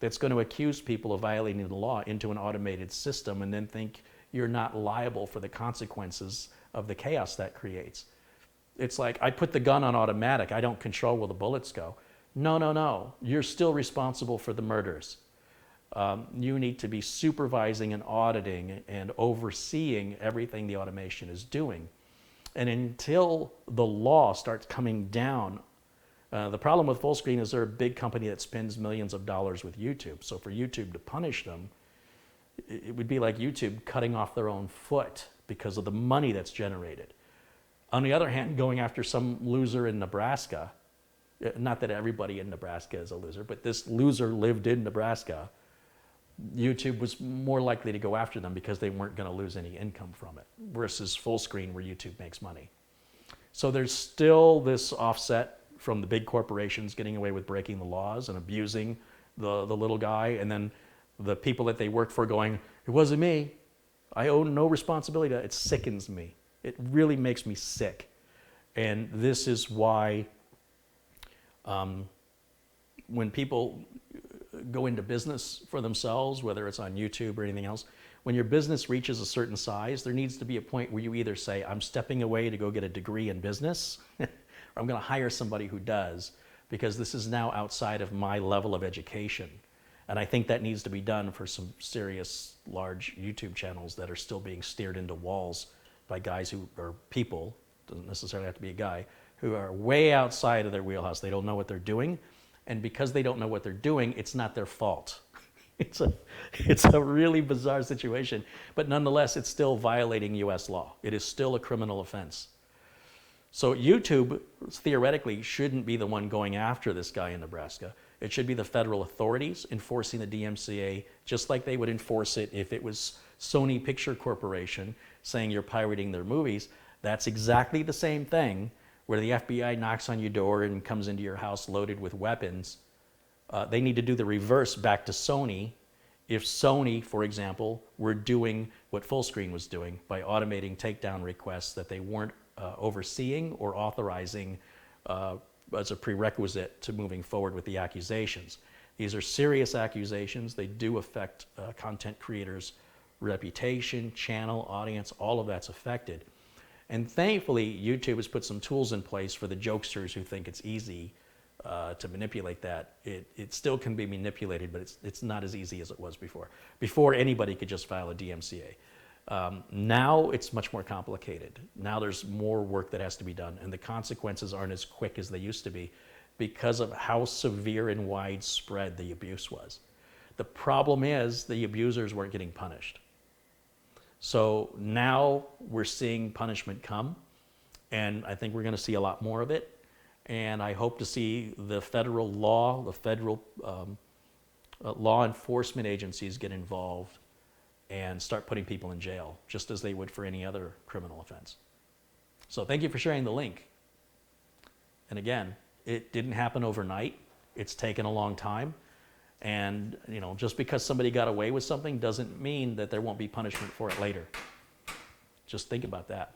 that's going to accuse people of violating the law into an automated system and then think you're not liable for the consequences of the chaos that creates. It's like, I put the gun on automatic. I don't control where the bullets go. No, no, no. You're still responsible for the murders. You need to be supervising and auditing and overseeing everything the automation is doing. And until the law starts coming down, the problem with Fullscreen is they're a big company that spends millions of dollars with YouTube. So for YouTube to punish them, it would be like YouTube cutting off their own foot because of the money that's generated. On the other hand, going after some loser in Nebraska, not that everybody in Nebraska is a loser, but this loser lived in Nebraska, YouTube was more likely to go after them because they weren't going to lose any income from it, versus Fullscreen where YouTube makes money. So there's still this offset from the big corporations getting away with breaking the laws and abusing the little guy, and then the people that they work for going, it wasn't me, I owe no responsibility to that. It sickens me. It really makes me sick. And this is why when people go into business for themselves, whether it's on YouTube or anything else, when your business reaches a certain size, there needs to be a point where you either say, I'm stepping away to go get a degree in business, or I'm going to hire somebody who does, because this is now outside of my level of education. And I think that needs to be done for some serious, large YouTube channels that are still being steered into walls by guys who are people, doesn't necessarily have to be a guy, who are way outside of their wheelhouse. They don't know what they're doing. And because they don't know what they're doing, it's not their fault. It's a really bizarre situation. But nonetheless, it's still violating US law. It is still a criminal offense. So YouTube, theoretically, shouldn't be the one going after this guy in Nebraska. It should be the federal authorities enforcing the DMCA, just like they would enforce it if it was Sony Picture Corporation saying you're pirating their movies. That's exactly the same thing, where the FBI knocks on your door and comes into your house loaded with weapons. They need to do the reverse back to Sony. If Sony, for example, were doing what Fullscreen was doing by automating takedown requests that they weren't overseeing or authorizing as a prerequisite to moving forward with the accusations. These are serious accusations. They do affect content creators' reputation, channel, audience, all of that's affected. And thankfully, YouTube has put some tools in place for the jokesters who think it's easy to manipulate that. It still can be manipulated, but it's not as easy as it was before. Before, anybody could just file a DMCA. Now it's much more complicated. Now there's more work that has to be done, and the consequences aren't as quick as they used to be because of how severe and widespread the abuse was. The problem is the abusers weren't getting punished. So now we're seeing punishment come, and I think we're going to see a lot more of it. And I hope to see the federal law, the federal law enforcement agencies get involved and start putting people in jail, just as they would for any other criminal offense. So thank you for sharing the link. And again, it didn't happen overnight. It's taken a long time. And just because somebody got away with something doesn't mean that there won't be punishment for it later. Just think about that.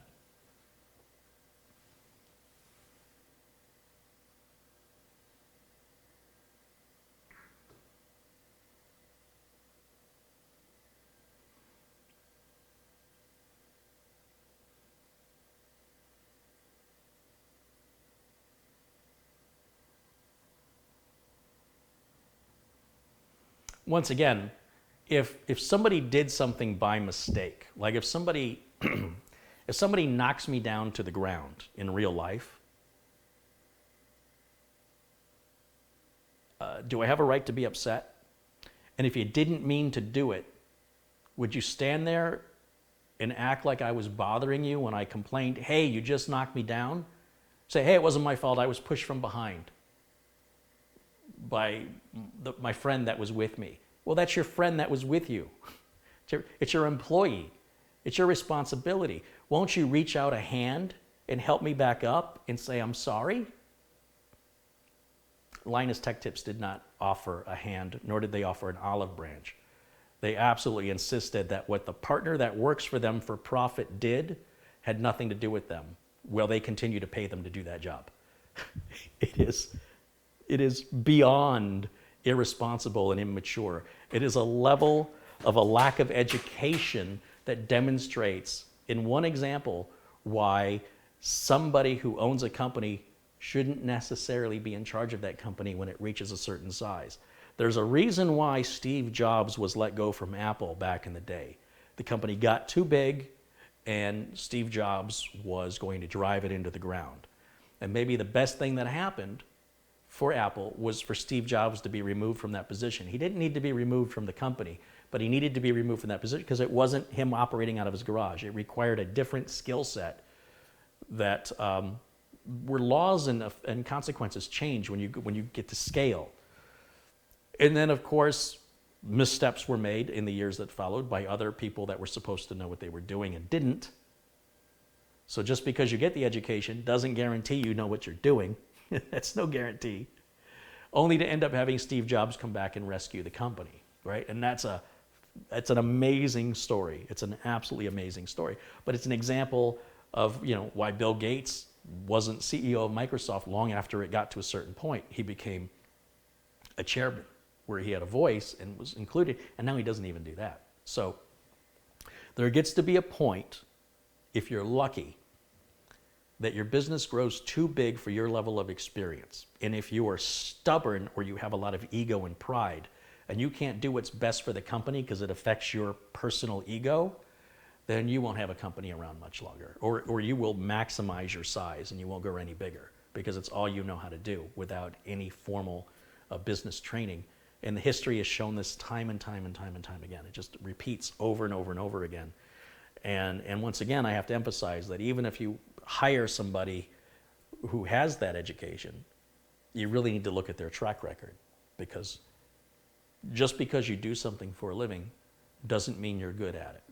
Once again, if somebody did something by mistake, like if somebody knocks me down to the ground in real life, do I have a right to be upset? And if you didn't mean to do it, would you stand there and act like I was bothering you when I complained, hey, you just knocked me down? Say, hey, it wasn't my fault, I was pushed from behind by my friend that was with me. Well, that's your friend that was with you. It's your employee. It's your responsibility. Won't you reach out a hand and help me back up and say, I'm sorry? Linus Tech Tips did not offer a hand, nor did they offer an olive branch. They absolutely insisted that what the partner that works for them for profit did had nothing to do with them. Well, they continue to pay them to do that job. It is beyond irresponsible and immature. It is a level of a lack of education that demonstrates, in one example, why somebody who owns a company shouldn't necessarily be in charge of that company when it reaches a certain size. There's a reason why Steve Jobs was let go from Apple back in the day. The company got too big, and Steve Jobs was going to drive it into the ground. And maybe the best thing that happened for Apple was for Steve Jobs to be removed from that position. He didn't need to be removed from the company, but he needed to be removed from that position because it wasn't him operating out of his garage. It required a different skill set that where laws and consequences change when you get to scale. And then, of course, missteps were made in the years that followed by other people that were supposed to know what they were doing and didn't. So just because you get the education doesn't guarantee you know what you're doing. That's no guarantee. Only to end up having Steve Jobs come back and rescue the company, right? And that's an amazing story. It's an absolutely amazing story. But it's an example of, why Bill Gates wasn't CEO of Microsoft long after it got to a certain point. He became a chairman where he had a voice and was included, and now he doesn't even do that. So there gets to be a point, if you're lucky, that your business grows too big for your level of experience. And if you are stubborn or you have a lot of ego and pride, and you can't do what's best for the company because it affects your personal ego, then you won't have a company around much longer. Or you will maximize your size and you won't grow any bigger because it's all you know how to do without any formal business training. And the history has shown this time and time and time and time again. It just repeats over and over and over again. And once again, I have to emphasize that even if you hire somebody who has that education, you really need to look at their track record, because just because you do something for a living doesn't mean you're good at it.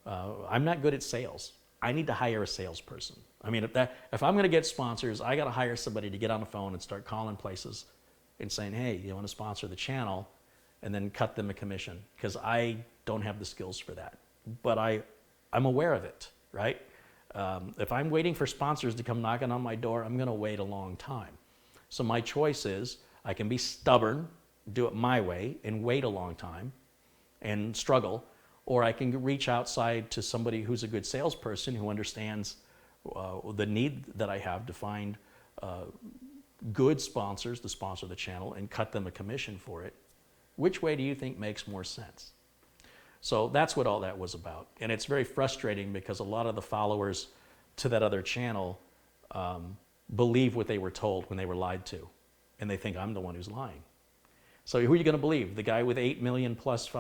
I'm not good at sales. I need to hire a salesperson. I mean, if I'm going to get sponsors, I got to hire somebody to get on the phone and start calling places and saying, hey, you want to sponsor the channel, and then cut them a commission, because I don't have the skills for that. But I'm aware of it, right? If I'm waiting for sponsors to come knocking on my door, I'm going to wait a long time. So my choice is I can be stubborn, do it my way, and wait a long time and struggle, or I can reach outside to somebody who's a good salesperson who understands the need that I have to find good sponsors to sponsor the channel and cut them a commission for it. Which way do you think makes more sense? So that's what all that was about. And it's very frustrating because a lot of the followers to that other channel believe what they were told when they were lied to. And they think I'm the one who's lying. So who are you going to believe? The guy with 8 million plus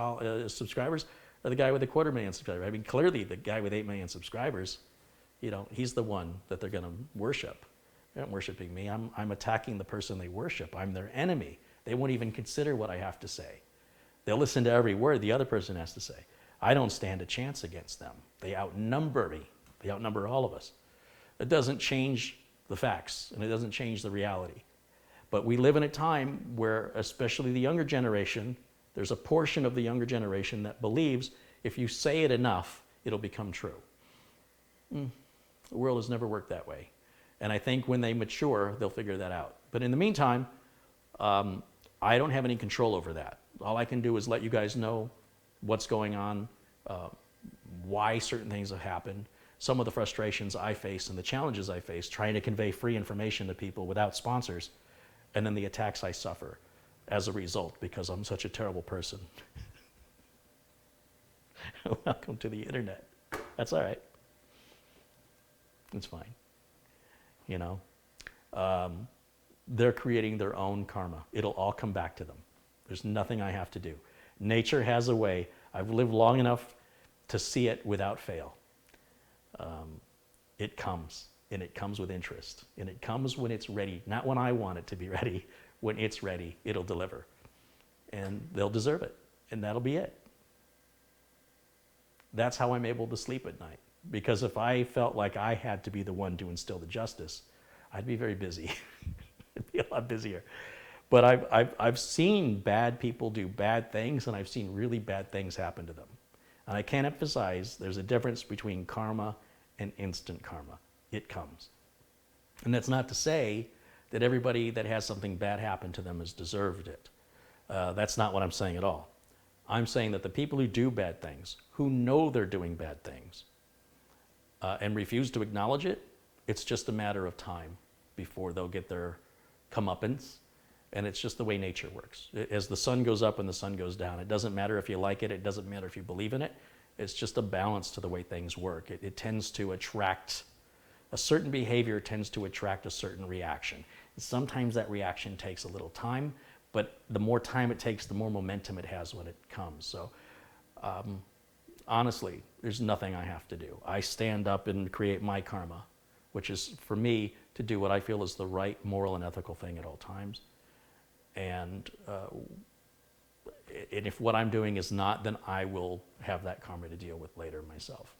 subscribers, or the guy with 250,000 subscribers? I mean, clearly the guy with 8 million subscribers, he's the one that they're going to worship. They're not worshiping me. I'm attacking the person they worship. I'm their enemy. They won't even consider what I have to say. They'll listen to every word the other person has to say. I don't stand a chance against them. They outnumber me. They outnumber all of us. It doesn't change the facts, and it doesn't change the reality. But we live in a time where, especially the younger generation, there's a portion of the younger generation that believes if you say it enough, it'll become true. The world has never worked that way. And I think when they mature, they'll figure that out. But in the meantime, I don't have any control over that. All I can do is let you guys know what's going on, why certain things have happened, some of the frustrations I face and the challenges I face trying to convey free information to people without sponsors, and then the attacks I suffer as a result because I'm such a terrible person. Welcome to the internet. That's all right. It's fine. They're creating their own karma. It'll all come back to them. There's nothing I have to do. Nature has a way. I've lived long enough to see it without fail. It comes, and it comes with interest, and it comes when it's ready, not when I want it to be ready. When it's ready, it'll deliver, and they'll deserve it, and that'll be it. That's how I'm able to sleep at night, because if I felt like I had to be the one to instill the justice, I'd be very busy. I'd be a lot busier. But I've seen bad people do bad things, and I've seen really bad things happen to them. And I can't emphasize there's a difference between karma and instant karma. it comes. And that's not to say that everybody that has something bad happen to them has deserved it. That's not what I'm saying at all. I'm saying that the people who do bad things, who know they're doing bad things, and refuse to acknowledge it, it's just a matter of time before they'll get their comeuppance. And it's just the way nature works. As the sun goes up and the sun goes down, it doesn't matter if you like it, it doesn't matter if you believe in it. It's just a balance to the way things work. It tends to attract, a certain behavior tends to attract a certain reaction. And sometimes that reaction takes a little time, but the more time it takes, the more momentum it has when it comes. So honestly, there's nothing I have to do. I stand up and create my karma, which is for me to do what I feel is the right moral and ethical thing at all times. And if what I'm doing is not, then I will have that karma to deal with later myself.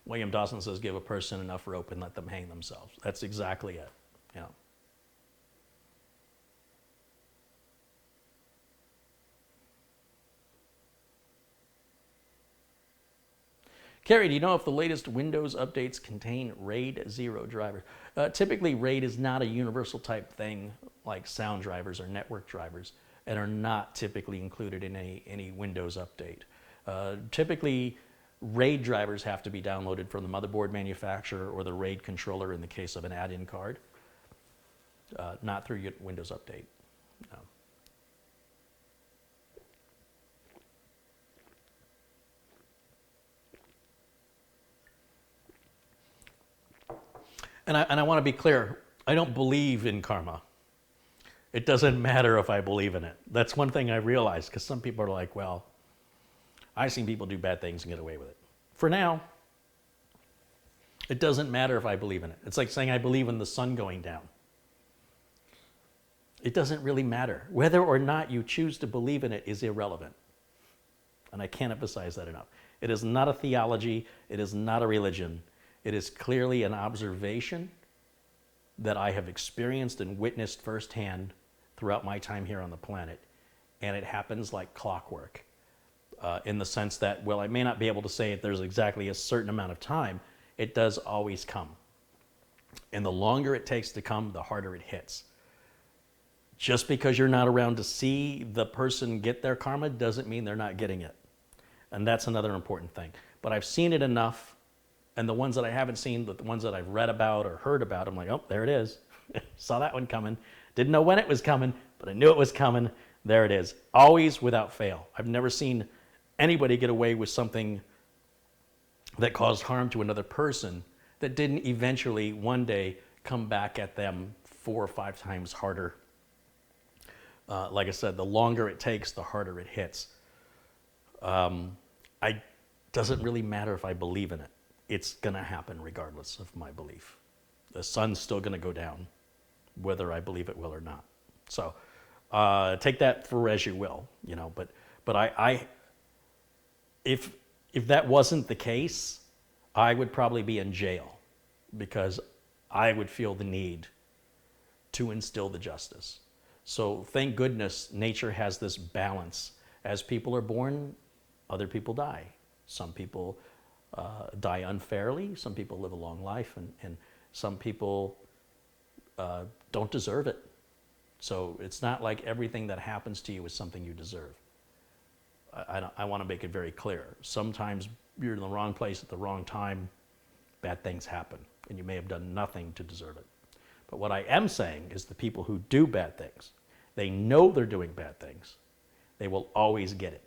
William Dawson says, give a person enough rope and let them hang themselves. That's exactly it. You know. Carey, do you know if the latest Windows updates contain RAID 0 drivers? Typically, RAID is not a universal type thing like sound drivers or network drivers, and are not typically included in any Windows update. Typically, RAID drivers have to be downloaded from the motherboard manufacturer or the RAID controller in the case of an add-in card, not through your Windows Update. No. And I want to be clear, I don't believe in karma. It doesn't matter if I believe in it. That's one thing I realized, because some people are like, well, I've seen people do bad things and get away with it. For now, it doesn't matter if I believe in it. It's like saying I believe in the sun going down. It doesn't really matter. Whether or not you choose to believe in it is irrelevant. And I can't emphasize that enough. It is not a theology. It is not a religion. It is clearly an observation that I have experienced and witnessed firsthand throughout my time here on the planet. And it happens like clockwork. In the sense that, well, I may not be able to say if there's exactly a certain amount of time, it does always come. And the longer it takes to come, the harder it hits. Just because you're not around to see the person get their karma doesn't mean they're not getting it. And that's another important thing. But I've seen it enough, and the ones that I haven't seen, the ones that I've read about or heard about, I'm like, oh, there it is. Saw that one coming. Didn't know when it was coming, but I knew it was coming. There it is. Always without fail. I've never seen anybody get away with something that caused harm to another person that didn't eventually one day come back at them 4 or 5 times harder. Like I said, the longer it takes, the harder it hits. It doesn't really matter if I believe in it. It's going to happen regardless of my belief. The sun's still going to go down, whether I believe it will or not. So take that for as you will, you know. But if that wasn't the case, I would probably be in jail, because I would feel the need to instill the justice. So thank goodness nature has this balance. As people are born, other people die. Some people die unfairly. Some people live a long life, and some people don't deserve it. So it's not like everything that happens to you is something you deserve. I want to make it very clear. Sometimes you're in the wrong place at the wrong time, bad things happen, and you may have done nothing to deserve it. But what I am saying is the people who do bad things, they know they're doing bad things. They will always get it.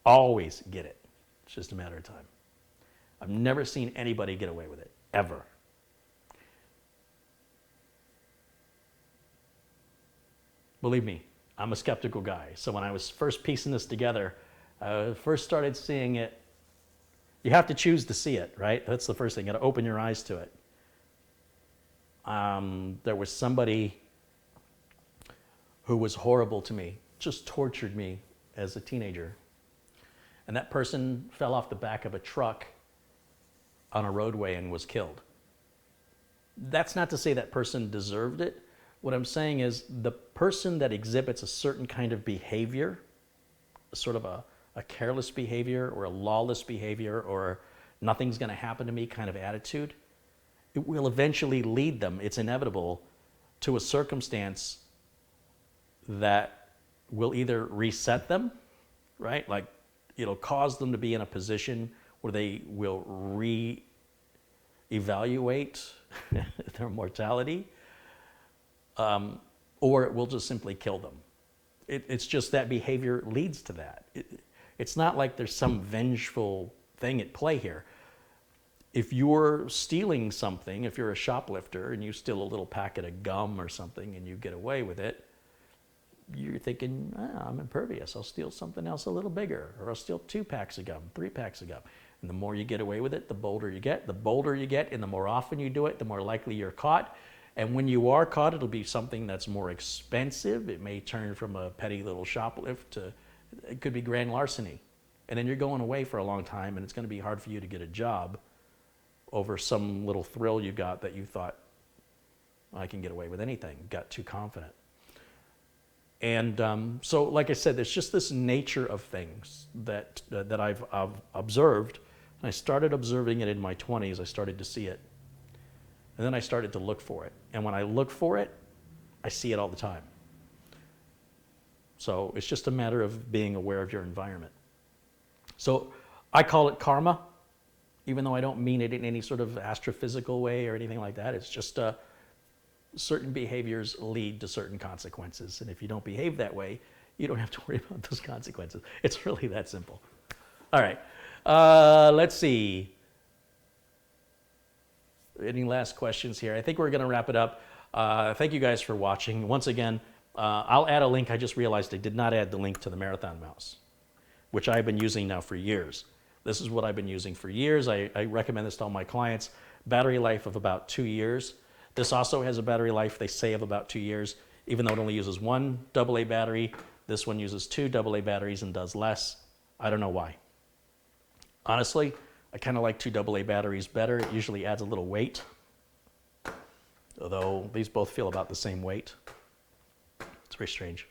Always get it. It's just a matter of time. I've never seen anybody get away with it, ever. Believe me, I'm a skeptical guy. So when I was first piecing this together, I first started seeing it. You have to choose to see it, right? That's the first thing. You got to open your eyes to it. There was somebody who was horrible to me, just tortured me as a teenager. and that person fell off the back of a truck on a roadway and was killed. That's not to say that person deserved it. What I'm saying is the person that exhibits a certain kind of behavior, sort of a careless behavior or a lawless behavior or nothing's going to happen to me kind of attitude, it will eventually lead them, it's inevitable, to a circumstance that will either reset them, right? Like it'll cause them to be in a position where they will re-evaluate their mortality, or it will just simply kill them. It's just that behavior leads to that. It's not like there's some vengeful thing at play here. If you're stealing something, if you're a shoplifter and you steal a little packet of gum or something and you get away with it, you're thinking, I'm impervious. I'll steal something else a little bigger, or I'll steal 2 packs of gum, 3 packs of gum. And the more you get away with it, the bolder you get. The bolder you get and the more often you do it, the more likely you're caught. And when you are caught, it'll be something that's more expensive. It may turn from a petty little shoplift to, it could be grand larceny. And then you're going away for a long time and it's going to be hard for you to get a job over some little thrill you got that you thought, I can get away with anything, got too confident. And so, like I said, there's just this nature of things that I've observed. And I started observing it in my 20s. I started to see it. And then I started to look for it. And when I look for it, I see it all the time. So it's just a matter of being aware of your environment. So I call it karma, even though I don't mean it in any sort of astrophysical way or anything like that. It's just certain behaviors lead to certain consequences. And if you don't behave that way, you don't have to worry about those consequences. It's really that simple. All right. Let's see. Any last questions here? I think we're going to wrap it up. Thank you guys for watching. Once again, I'll add a link. I just realized I did not add the link to the Marathon mouse, which I've been using now for years. This is what I've been using for years. I recommend this to all my clients. Battery life of about 2 years. This also has a battery life, they say, of about 2 years, even though it only uses 1 AA battery. This one uses 2 AA batteries and does less. I don't know why. Honestly, I kind of like 2 AA batteries better. It usually adds a little weight, although these both feel about the same weight. It's very strange.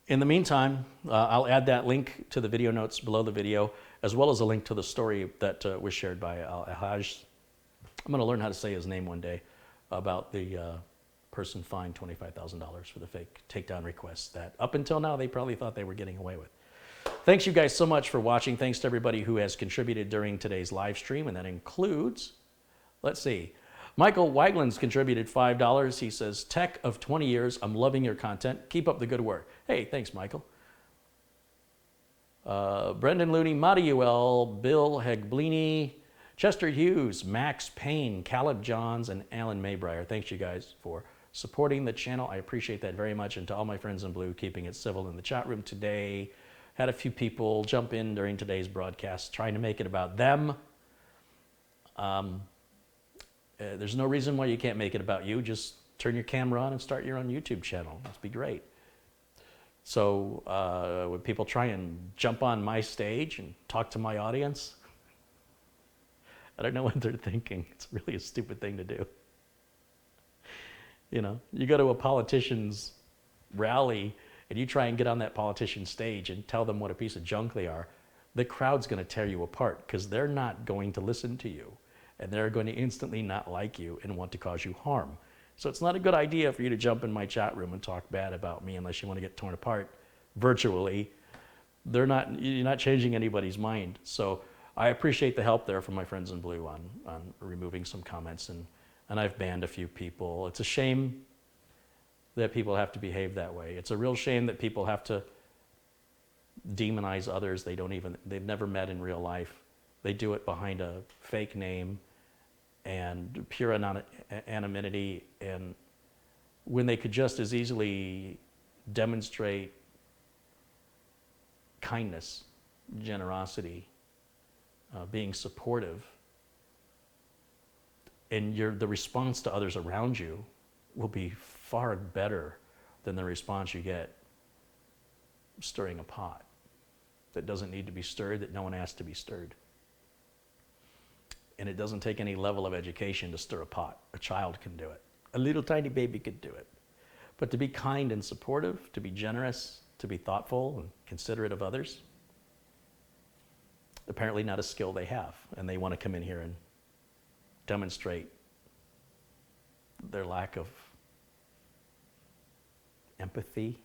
In the meantime, I'll add that link to the video notes below the video, as well as a link to the story that was shared by Al-Haj. I'm going to learn how to say his name one day, about the person fined $25,000 for the fake takedown requests that up until now they probably thought they were getting away with. Thanks you guys so much for watching. Thanks to everybody who has contributed during today's live stream, and that includes, let's see, Michael Weigland's contributed $5. He says, tech of 20 years, I'm loving your content. Keep up the good work. Hey, thanks, Michael. Brendan Looney, Madiuel, Bill Hegblini, Chester Hughes, Max Payne, Caleb Johns, and Alan Maybrier. Thanks you guys for supporting the channel. I appreciate that very much. And to all my friends in blue, keeping it civil in the chat room today. Had a few people jump in during today's broadcast, trying to make it about them. There's no reason why you can't make it about you. Just turn your camera on and start your own YouTube channel. That'd be great. So when people try and jump on my stage and talk to my audience, I don't know what they're thinking. It's really a stupid thing to do. You know, you go to a politician's rally and you try and get on that politician's stage and tell them what a piece of junk they are, the crowd's going to tear you apart because they're not going to listen to you. And they're going to instantly not like you and want to cause you harm. So it's not a good idea for you to jump in my chat room and talk bad about me unless you want to get torn apart virtually. You're not changing anybody's mind. So I appreciate the help there from my friends in blue on removing some comments, and I've banned a few people. It's a shame that people have to behave that way. It's a real shame that people have to demonize others they've never met in real life. They do it behind a fake name and pure anonymity, and when they could just as easily demonstrate kindness, generosity, being supportive, and the response to others around you will be far better than the response you get stirring a pot. that doesn't need to be stirred, that no one asked to be stirred. And it doesn't take any level of education to stir a pot. A child can do it. A little tiny baby could do it. But to be kind and supportive, to be generous, to be thoughtful and considerate of others, apparently not a skill they have. And they want to come in here and demonstrate their lack of empathy.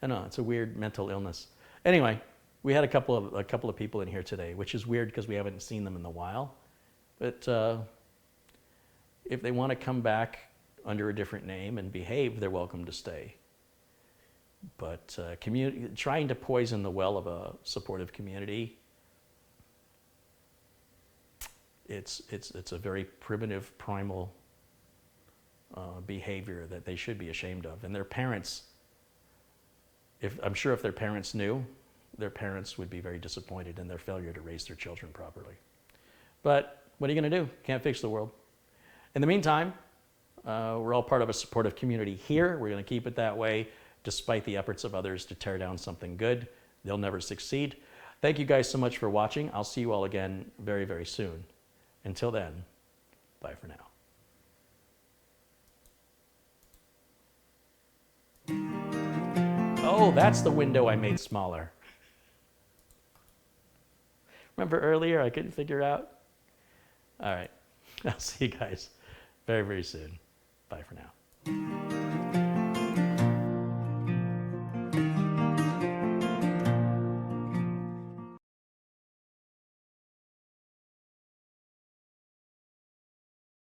I know, it's a weird mental illness. Anyway, we had a couple of people in here today, which is weird because we haven't seen them in a while. But if they want to come back under a different name and behave, they're welcome to stay. But trying to poison the well of a supportive community, it's a very primitive, primal behavior that they should be ashamed of. And their parents, I'm sure if their parents knew, their parents would be very disappointed in their failure to raise their children properly. But what are you going to do? Can't fix the world. In the meantime, we're all part of a supportive community here. We're going to keep it that way, despite the efforts of others to tear down something good. They'll never succeed. Thank you guys so much for watching. I'll see you all again very, very soon. Until then, bye for now. Oh, that's the window I made smaller. Remember earlier I couldn't figure out? All right. I'll see you guys very, very soon. Bye for now.